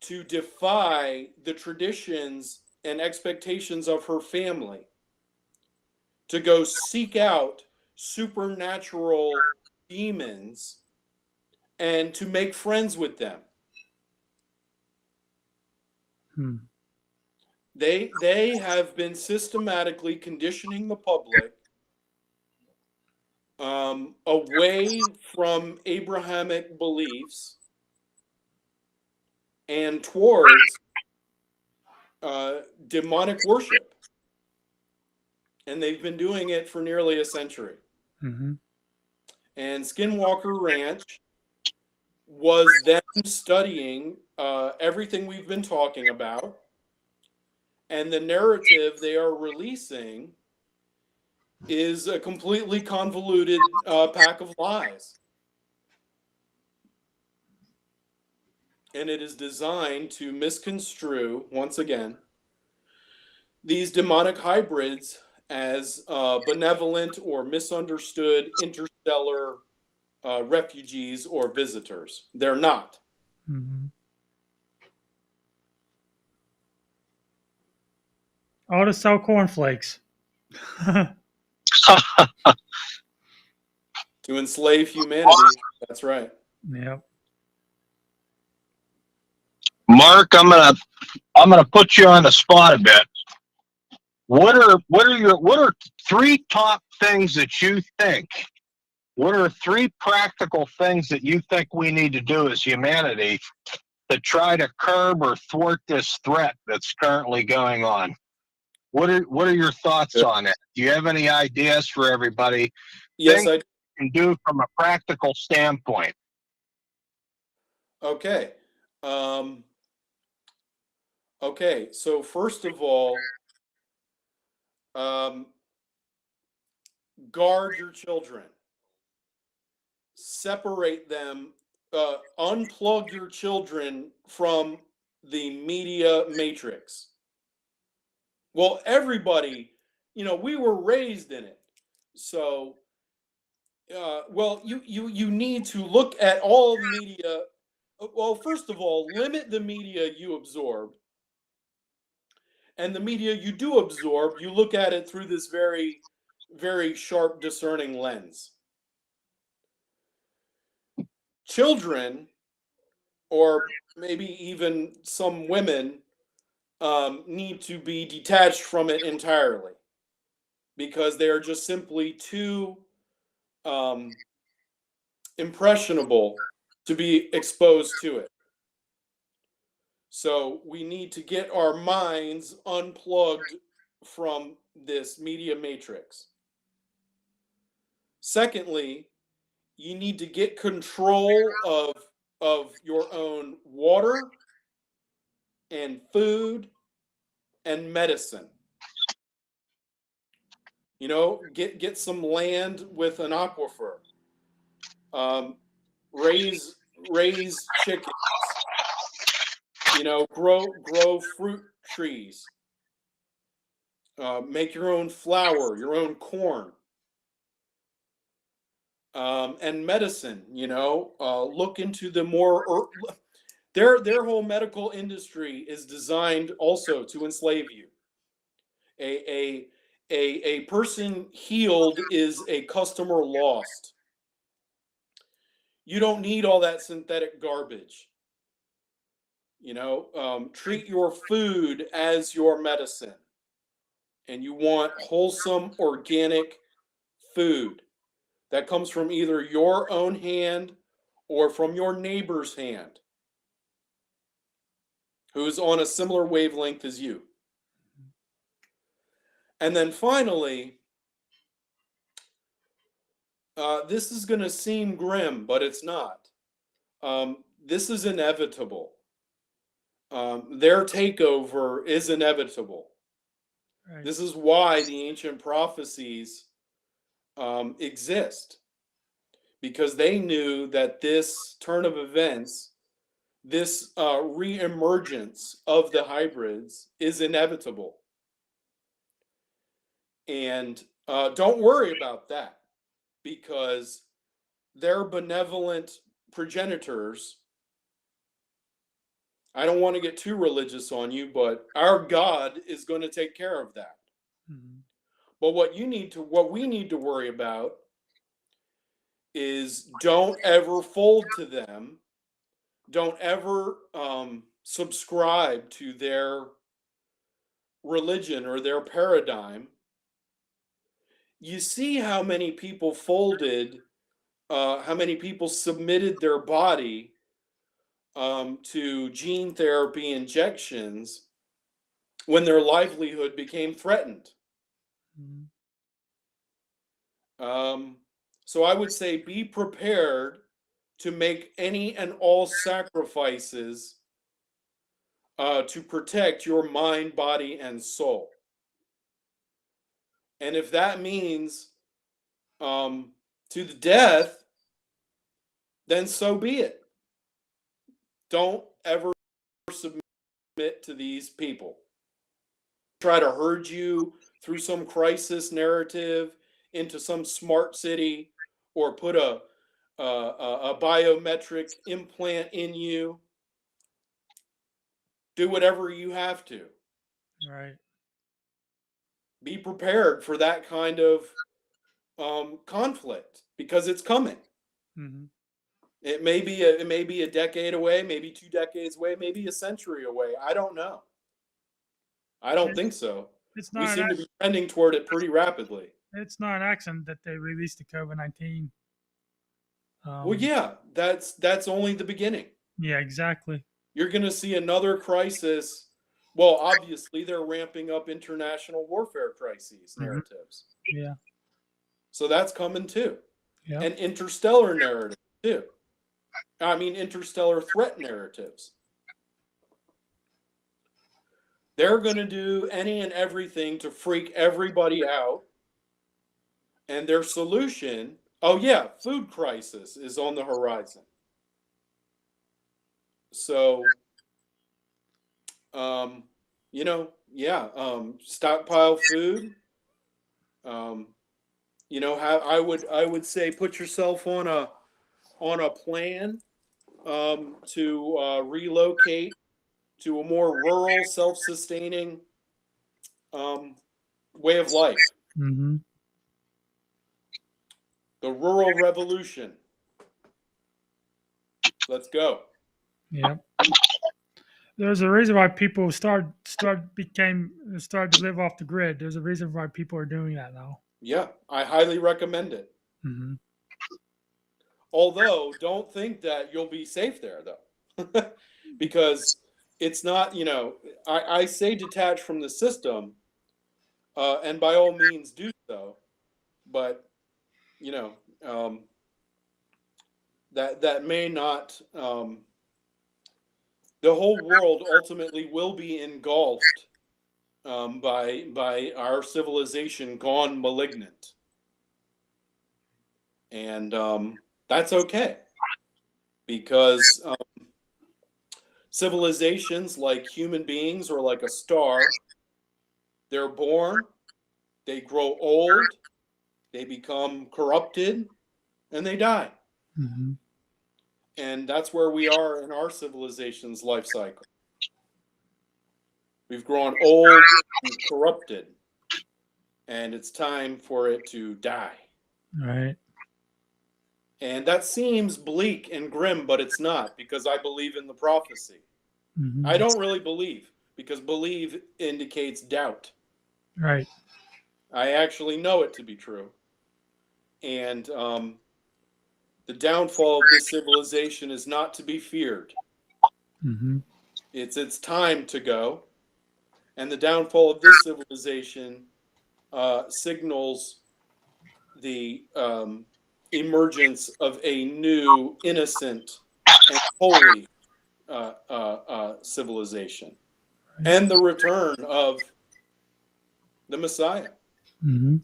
to defy the traditions and expectations of her family, to go seek out supernatural demons and to make friends with them. Hmm. They have been systematically conditioning the public away from Abrahamic beliefs and towards demonic worship. And they've been doing it for nearly a century. Mm-hmm. And Skinwalker Ranch was them studying everything we've been talking about. And the narrative they are releasing is a completely convoluted pack of lies. And it is designed to misconstrue, once again, these demonic hybrids as benevolent or misunderstood interstellar refugees or visitors. They're not. Mm-hmm. All to sell cornflakes. To enslave humanity. That's right. Yep. Mark, I'm gonna put you on the spot a bit. What are three top things that you think? What are three practical things that you think we need to do as humanity to try to curb or thwart this threat that's currently going on? What are your thoughts on it? Do you have any ideas for everybody? Yes, Things you can do from a practical standpoint. Okay. Okay. So first of all, guard your children. Separate them. Unplug your children from the media matrix. Well, everybody, we were raised in it. So, well, you need to look at all media. Well, first of all, limit the media you absorb. And the media you do absorb, you look at it through this very, very sharp, discerning lens. Children, or maybe even some women, need to be detached from it entirely because they are just simply too impressionable to be exposed to it. So we need to get our minds unplugged from this media matrix. Secondly, you need to get control of your own water and food and medicine. Get some land with an aquifer. Raise raise chickens, grow fruit trees, make your own flour, your own corn, and medicine. Look into the more. Their whole medical industry is designed also to enslave you. A person healed is a customer lost. You don't need all that synthetic garbage. Treat your food as your medicine. And you want wholesome, organic food that comes from either your own hand or from your neighbor's hand, who's on a similar wavelength as you. And then finally, this is going to seem grim, but it's not. This is inevitable. Their takeover is inevitable. Right. This is why the ancient prophecies exist, because they knew that this turn of events, this re-emergence of the hybrids is inevitable. And don't worry about that, because their benevolent progenitors, I don't want to get too religious on you, but our God is going to take care of that. Mm-hmm. But what we need to worry about is don't ever fold to them. Don't ever subscribe to their religion or their paradigm. You see how many people folded, how many people submitted their body to gene therapy injections when their livelihood became threatened. Mm-hmm. So I would say be prepared to make any and all sacrifices to protect your mind, body, and soul. And if that means to the death, then so be it. Don't ever submit to these people. Try to herd you through some crisis narrative into some smart city, or put a biometric implant in you. Do whatever you have to. Right. Be prepared for that kind of conflict, because it's coming. Mm-hmm. It may be a decade away, maybe 2 decades away, maybe a century away. I don't know. I don't think so. It's We not. seem to be trending toward it pretty rapidly. It's not an accident that they released the COVID-19. Well, yeah, that's only the beginning. Yeah, exactly. You're going to see another crisis. Well, obviously, they're ramping up international warfare crises narratives. Yeah. So that's coming too. Yeah. And interstellar narrative too. I mean, interstellar threat narratives. They're going to do any and everything to freak everybody out. And their solution, oh yeah, food crisis is on the horizon. So, stockpile food. I would say put yourself on a plan to relocate to a more rural, self-sustaining way of life. Mm-hmm. The rural revolution. Let's go. Yeah. There's a reason why people started to live off the grid. There's a reason why people are doing that now. Yeah, I highly recommend it. Mm-hmm. Although, don't think that you'll be safe there, though. Because it's not, I say detach from the system, and by all means do so. But, that may not, the whole world ultimately will be engulfed by our civilization gone malignant. And that's okay. because civilizations, like human beings or like a star, they're born, they grow old, they become corrupted, and they die. Mm-hmm. And that's where we are in our civilization's life cycle. We've grown old and corrupted, and it's time for it to die. Right. And that seems bleak and grim, but it's not, because I believe in the prophecy. Mm-hmm. I don't really believe, because believe indicates doubt. Right. I actually know it to be true. And the downfall of this civilization is not to be feared. Mm-hmm. It's its time to go. And the downfall of this civilization signals the emergence of a new, innocent, and holy civilization, and the return of the Messiah. Mm-hmm.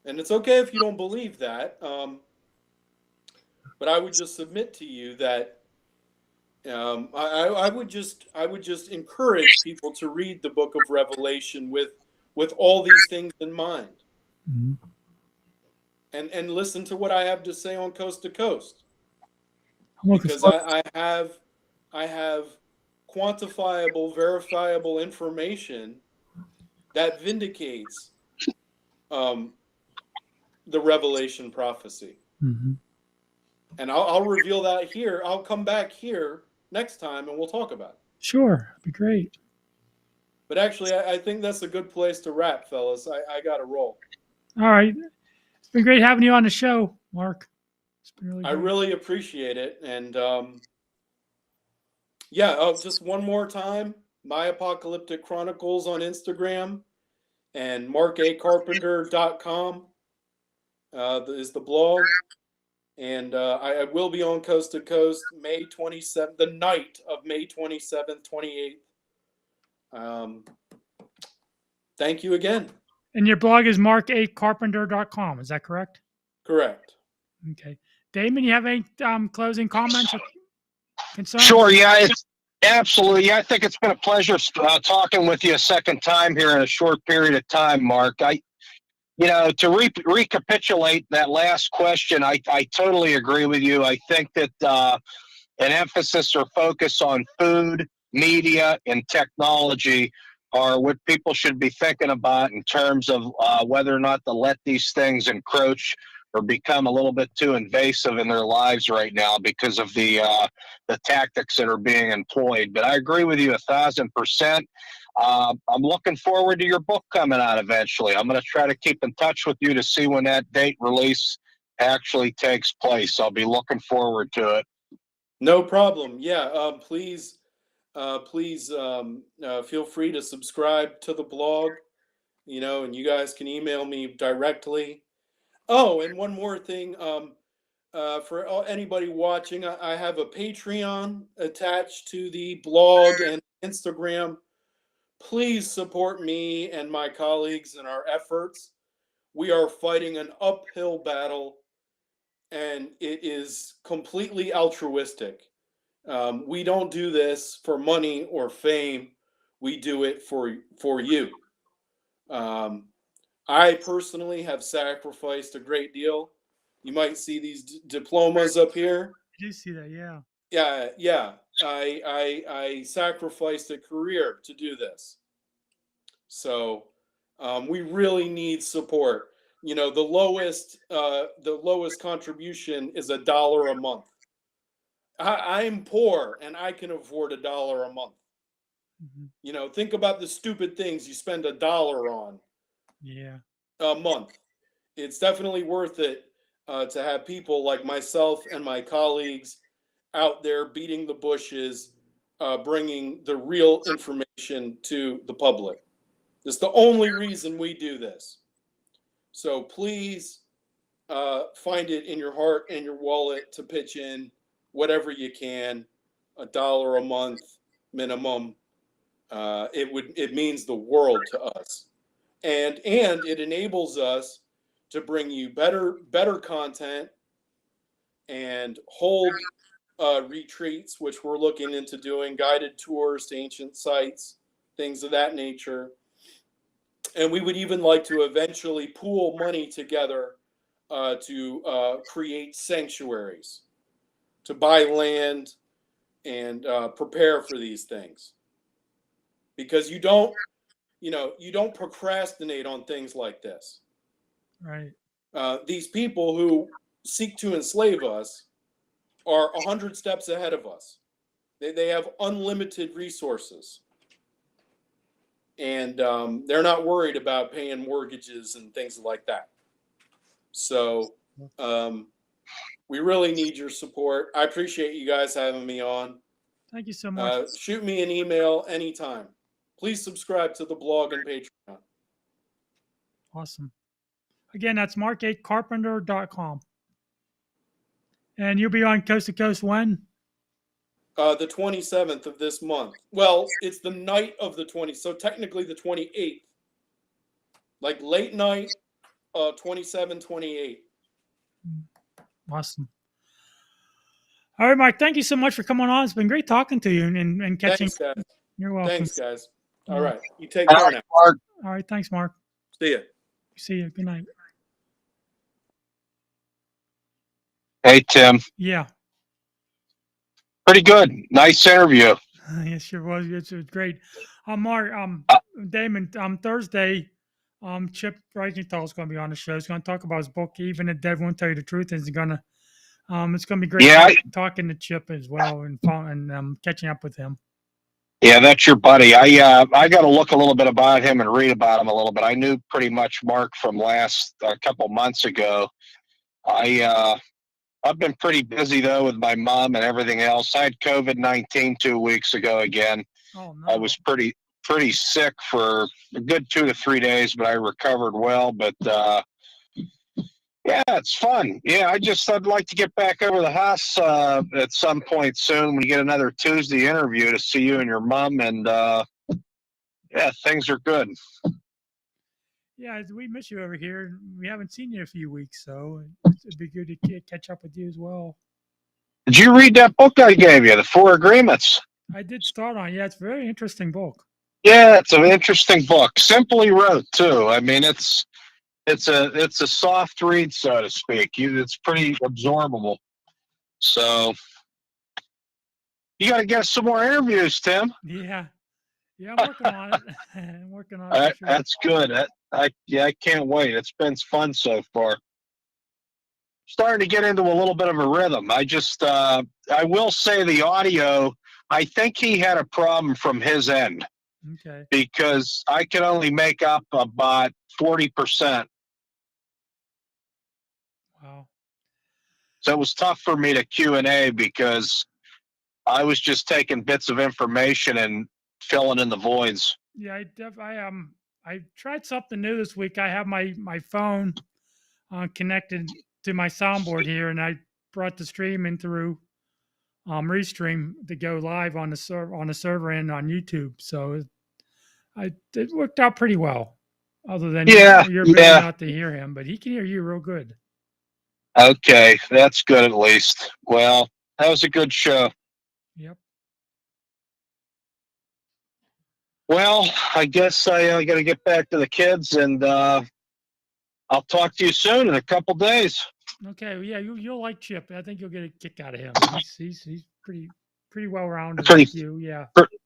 And it's okay if you don't believe that, but I would just submit to you that I would just encourage people to read the book of Revelation with all these things in mind, Mm-hmm. and listen to what I have to say on Coast to Coast, I'm looking because forward. I have quantifiable, verifiable information that vindicates the Revelation prophecy. Mm-hmm. And I'll reveal that here. I'll come back here next time and we'll talk about it. Sure, that'd be great. But actually, I think that's a good place to wrap, fellas. I got to roll. All right. It's been great having you on the show, Mark. It's been really I great. really appreciate it. And just one more time, My Apocalyptic Chronicles on Instagram and markacarpenter.com is the blog. And I will be on Coast to Coast May 27th, the night of May 27th, 28th. Thank you again. And your blog is markacarpenter.com. Is that correct? Correct. Okay. Damon, you have any closing comments or concerns? Sure. Yeah, it's absolutely. Yeah, I think it's been a pleasure talking with you a second time here in a short period of time, Mark. To recapitulate that last question, I totally agree with you. I think that an emphasis or focus on food, media, and technology are what people should be thinking about in terms of whether or not to let these things encroach or become a little bit too invasive in their lives right now because of the tactics that are being employed. But I agree with you 1,000%. I'm looking forward to your book coming out eventually. I'm going to try to keep in touch with you to see when that date release actually takes place. I'll be looking forward to it. No problem. Yeah. Please feel free to subscribe to the blog, and you guys can email me directly. Oh, and one more thing. For anybody watching, I have a Patreon attached to the blog and Instagram. Please support me and my colleagues in our efforts. We are fighting an uphill battle, and it is completely altruistic. We don't do this for money or fame. We do it for you. I personally have sacrificed a great deal. You might see these diplomas up here. I do see that, yeah. Yeah. I sacrificed a career to do this. So we really need support. The lowest contribution is $1 a month. I'm poor and I can afford $1 a month. Mm-hmm. Think about the stupid things you spend $1 on. Yeah. A month. It's definitely worth it to have people like myself and my colleagues out there beating the bushes, bringing the real information to the public. It's the only reason we do this. So please find it in your heart and your wallet to pitch in whatever you can, $1 a month minimum. It means the world to us, and it enables us to bring you better content and hold retreats, which we're looking into doing, guided tours to ancient sites, things of that nature. And we would even like to eventually pool money together to create sanctuaries, to buy land and prepare for these things. Because you don't procrastinate on things like this. Right. These people who seek to enslave us are 100 steps ahead of us. They have unlimited resources. And they're not worried about paying mortgages and things like that. So we really need your support. I appreciate you guys having me on. Thank you so much. Shoot me an email anytime. Please subscribe to the blog and Patreon. Awesome. Again, that's mark8carpenter.com. And you'll be on Coast to Coast when? The 27th of this month. Well, it's the night of the 20th, so technically the 28th. Like late night, 27, 28. Awesome. All right, Mike, thank you so much for coming on. It's been great talking to you and catching. Thanks, guys. You're welcome. Thanks, guys. All right. You take care now. Mark. All right, thanks, Mark. See ya. See you. Good night. Hey, Tim. Yeah. Pretty good. Nice interview. Yes, sure was. It was great. Mark, Damon, Thursday, Chip Reichenthal is going to be on the show. He's going to talk about his book, Even the Dead Won't Tell You the Truth. And it's going to be great talking to Chip as well and catching up with him. Yeah, that's your buddy. I got to look a little bit about him and read about him a little bit. I knew pretty much Mark from a couple months ago. I've been pretty busy though with my mom and everything else. I had COVID-19 2 weeks ago again. Oh no. I was pretty sick for a good 2 to 3 days, but I recovered well. But yeah, it's fun. Yeah, I'd like to get back over the house at some point soon. We get another Tuesday interview to see you and your mom, and yeah, things are good. Yeah, we miss you over here. We haven't seen you in a few weeks, so it'd be good to catch up with you as well. Did you read that book I gave you, The Four Agreements? I did start on. Yeah, it's a very interesting book. Yeah, it's an interesting book. Simply wrote too. I mean, it's a soft read, so to speak. It's pretty absorbable. So you got to get some more interviews, Tim. Yeah, I'm working on it. I'm working on it. Sure. That's good. I can't wait. It's been fun so far. Starting to get into a little bit of a rhythm. I will say the audio, I think he had a problem from his end. Okay. Because I could only make up about 40%. Wow. So it was tough for me to Q&A because I was just taking bits of information and filling in the voids. Yeah, I tried something new this week. I have my phone connected to my soundboard here, and I brought the stream in through Restream to go live on the server and on YouTube. So it worked out pretty well. Other than you're barely not to hear him, but he can hear you real good. Okay, that's good at least. Well, that was a good show. Yep. Well, I guess I got to get back to the kids, and I'll talk to you soon in a couple days. Okay. Yeah, you'll like Chip. I think you'll get a kick out of him. He's pretty well rounded. You. Yeah.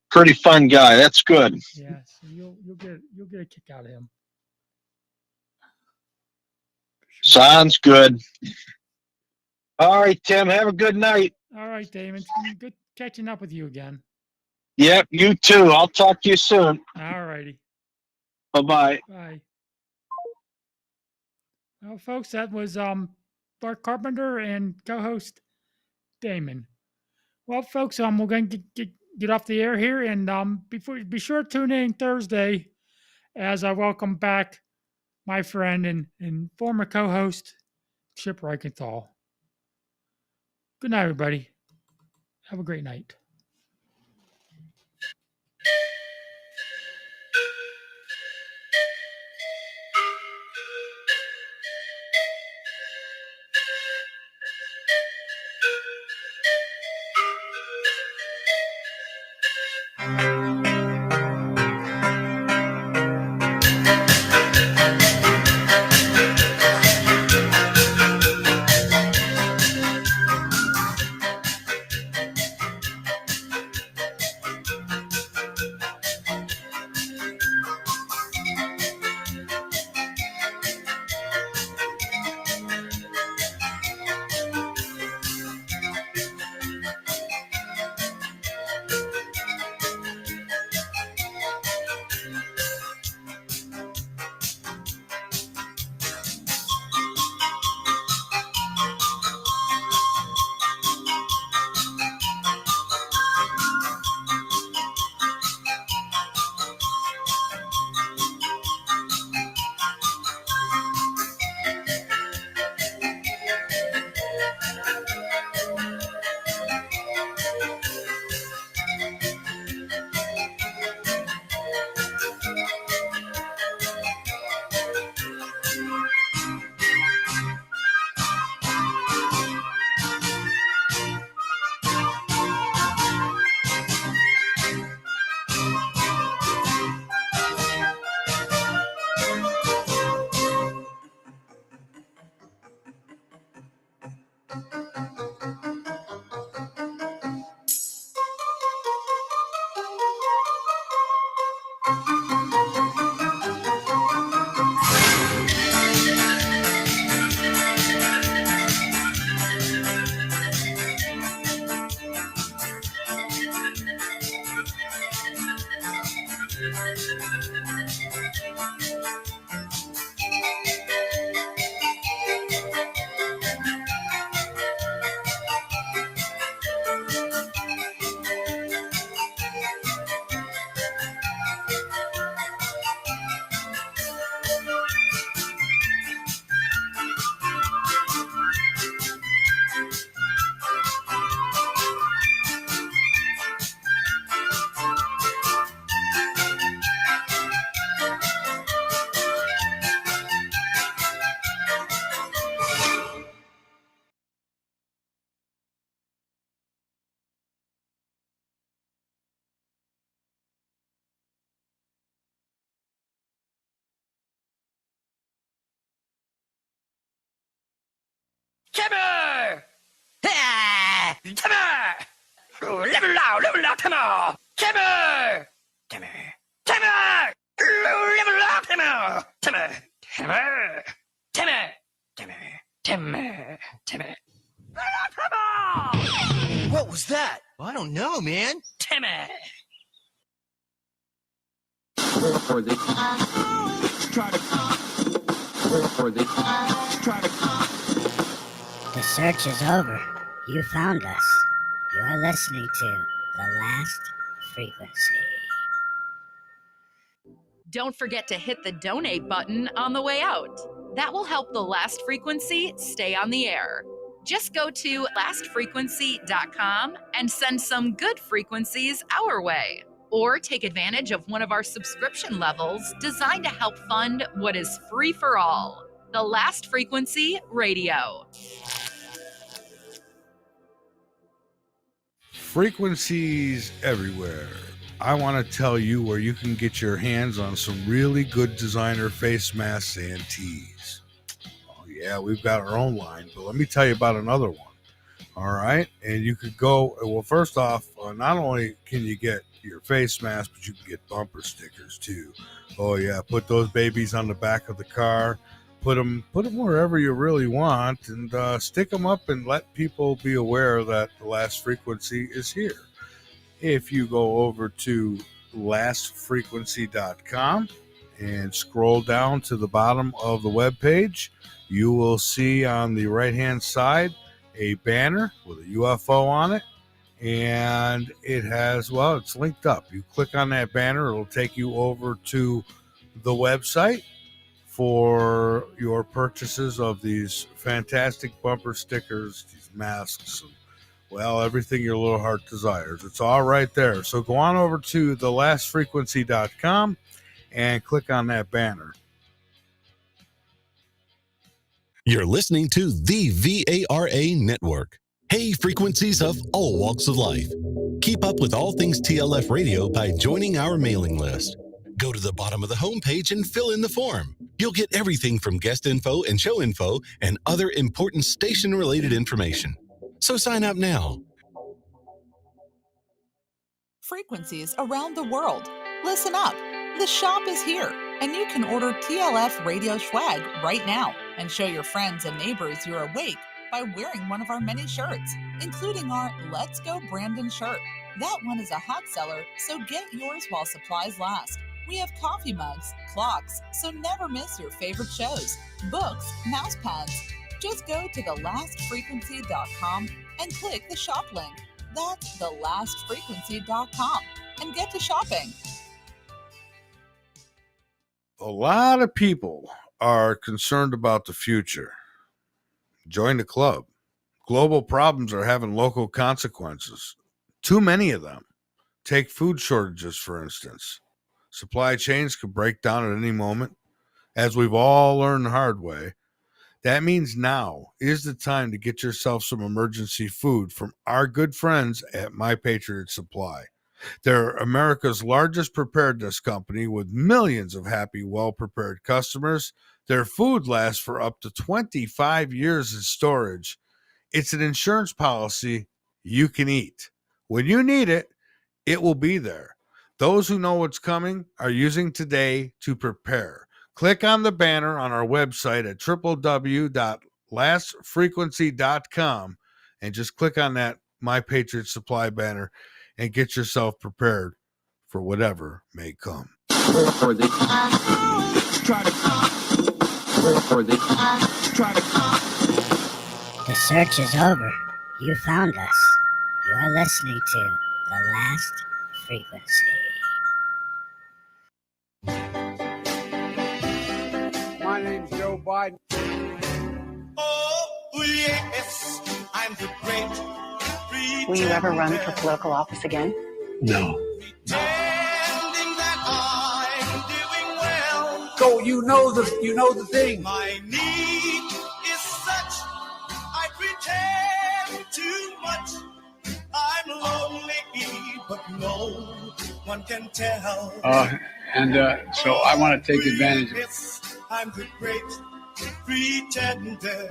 Pretty fun guy. That's good. Yeah. So you'll get a kick out of him. Sure. Sounds good. All right, Tim. Have a good night. All right, Damon. Good catching up with you again. Yep, you too. I'll talk to you soon. All righty. Bye-bye. Bye. Well, folks, that was Mark Carpenter and co-host Damon. Well, folks, we're going to get off the air here, and be sure to tune in Thursday as I welcome back my friend and former co-host Chip Reichenthal. Good night, everybody. Have a great night. Timmer! Ah! Timmer! Level out, Timmer! Timmer! Timmer! Timmer! Level out, Timmer! Timmer! Timmer! Timmer! Timmer! Timmer! Timmer! What was that? I don't know, man. Timmer! The search is over. You found us. You're listening to The Last Frequency. Don't forget to hit the donate button on the way out. That will help The Last Frequency stay on the air. Just go to lastfrequency.com and send some good frequencies our way. Or take advantage of one of our subscription levels designed to help fund what is free for all. The Last Frequency Radio. Frequencies everywhere. I want to tell you where you can get your hands on some really good designer face masks and tees. Oh yeah, we've got our own line, but let me tell you about another one. All right, and you could go, well, first off, not only can you get your face mask, but you can get bumper stickers too. Oh yeah, put those babies on the back of the car, put them wherever you really want, and stick them up and let people be aware that The Last Frequency is here. If you go over to lastfrequency.com and scroll down to the bottom of the webpage, you will see on the right-hand side a banner with a UFO on it, and it has, well, it's linked up. You click on that banner, it'll take you over to the website for your purchases of these fantastic bumper stickers, these masks, and, well, everything your little heart desires. It's all right there. So go on over to thelastfrequency.com and click on that banner. You're listening to the VARA Network. Hey, frequencies of all walks of life. Keep up with all things TLF Radio by joining our mailing list. Go to the bottom of the homepage and fill in the form. You'll get everything from guest info and show info and other important station-related information. So sign up now. Frequencies around the world. Listen up. The shop is here, and you can order TLF radio swag right now and show your friends and neighbors you're awake by wearing one of our many shirts, including our Let's Go Brandon shirt. That one is a hot seller, so get yours while supplies last. We have coffee mugs, clocks, so never miss your favorite shows, books, mouse pads. Just go to thelastfrequency.com and click the shop link. That's thelastfrequency.com and get to shopping. A lot of people are concerned about the future. Join the club. Global problems are having local consequences. Too many of them. Take food shortages, for instance. Supply chains could break down at any moment, as we've all learned the hard way. That means now is the time to get yourself some emergency food from our good friends at My Patriot Supply. They're America's largest preparedness company with millions of happy, well-prepared customers. Their food lasts for up to 25 years in storage. It's an insurance policy you can eat. When you need it, it will be there. Those who know what's coming are using today to prepare. Click on the banner on our website at www.lastfrequency.com and just click on that My Patriot Supply banner and get yourself prepared for whatever may come. The search is over. You found us. You're listening to The Last Frequency. My name's Joe Biden. Oh, yes, I'm the great. Will you ever run for political office again? No. Pretending that I'm doing well. So you know the thing. My need is such, I pretend too much. I'm lonely, but no one can tell. So I want to take advantage of it. I'm the great pretender.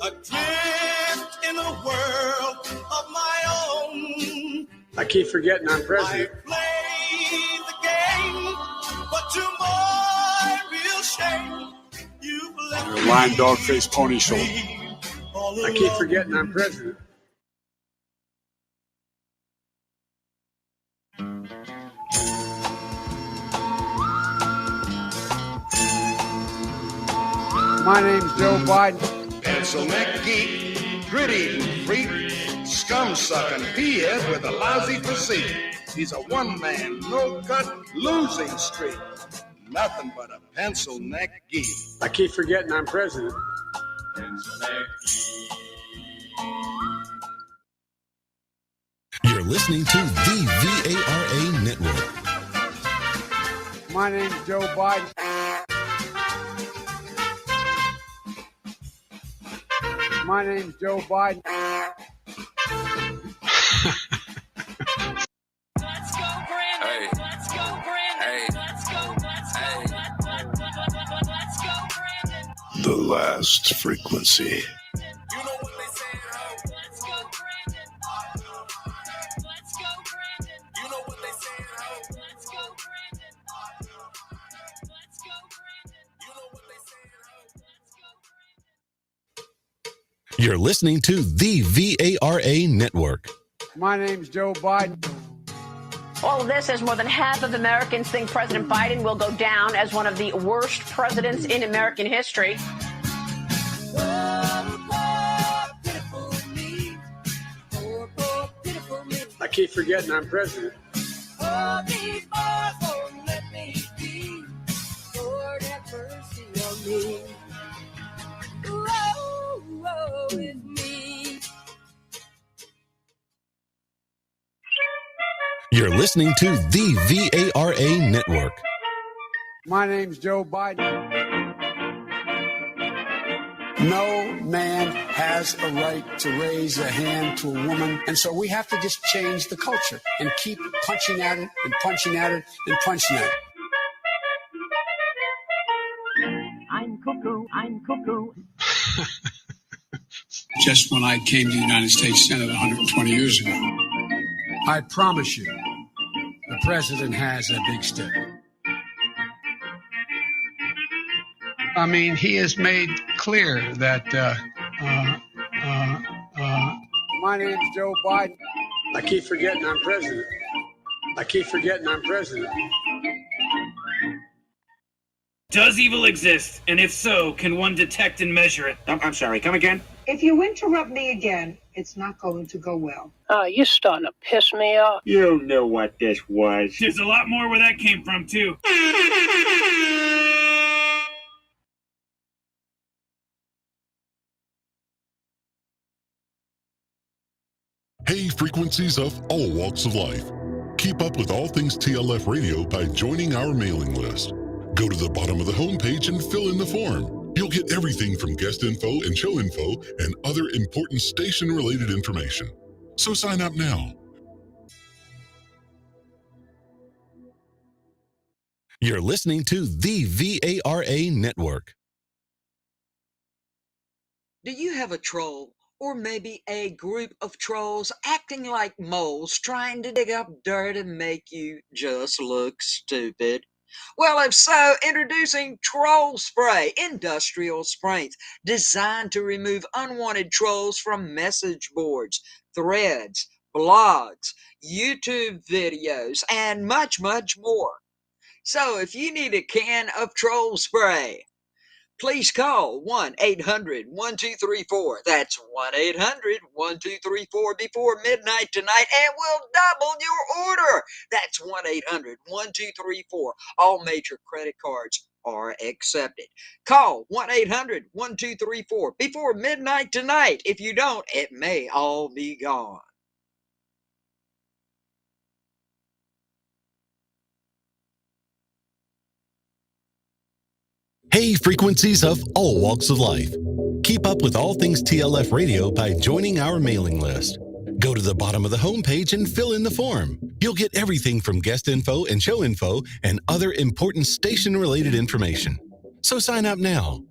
adrift in a world of my own. I keep forgetting I'm president. I play the game, but to my real shame, you've left me. Lion, dog, face, pony show. I keep forgetting I'm president. My name's Joe Biden. Pencil neck geek, gritty freak, scum sucking PS with a lousy physique. He's a one-man, no-cut, losing streak. Nothing but a pencil neck geek. I keep forgetting I'm president. Pencil neck You're listening to the VARA Network. My name's Joe Biden. My name's Joe Biden. Let's go, Brandon. Hey. Let's go, Brandon. Hey. Let's go. Let's go. Hey. Let's go, Brandon. The last frequency. You know what they say at home. Let's go, Brandon. Let's go, Brandon. You know what they say at home. Let's go, Brandon. Let's go, Brandon. You know what they say at home. Let's go, Brandon. You're listening to the VARA Network. My name's Joe Biden. All of this as more than half of Americans think President Biden will go down as one of the worst presidents in American history. I keep forgetting I'm president. You're listening to the VARA Network. My name's Joe Biden. No man has a right to raise a hand to a woman. And so we have to just change the culture and keep punching at it and punching at it and punching at it. I'm cuckoo. I'm cuckoo. Just when I came to the United States Senate 120 years ago, I promise you, the president has a big stick. I mean, he has made clear that, my name's Joe Biden. I keep forgetting I'm president. I keep forgetting I'm president. Does evil exist? And if so, can one detect and measure it? I'm sorry, come again? If you interrupt me again, it's not going to go well. You're starting to piss me off. You know what this was. There's a lot more where that came from, too. Hey, frequencies of all walks of life. Keep up with all things TLF Radio by joining our mailing list. Go to the bottom of the homepage and fill in the form. You'll get everything from guest info and show info and other important station-related information. So sign up now. You're listening to the VARA Network. Do you have a troll, or maybe a group of trolls acting like moles trying to dig up dirt and make you just look stupid? Well, if so, introducing Troll Spray, industrial strength, designed to remove unwanted trolls from message boards, threads, blogs, YouTube videos, and much, much more. So if you need a can of Troll Spray, please call 1-800-1234. That's 1-800-1234 before midnight tonight, and we'll double your order. That's 1-800-1234. All major credit cards are accepted. Call 1-800-1234 before midnight tonight. If you don't, it may all be gone. Hey, frequencies of all walks of life. Keep up with all things TLF Radio by joining our mailing list. Go to the bottom of the homepage and fill in the form. You'll get everything from guest info and show info and other important station-related information. So sign up now.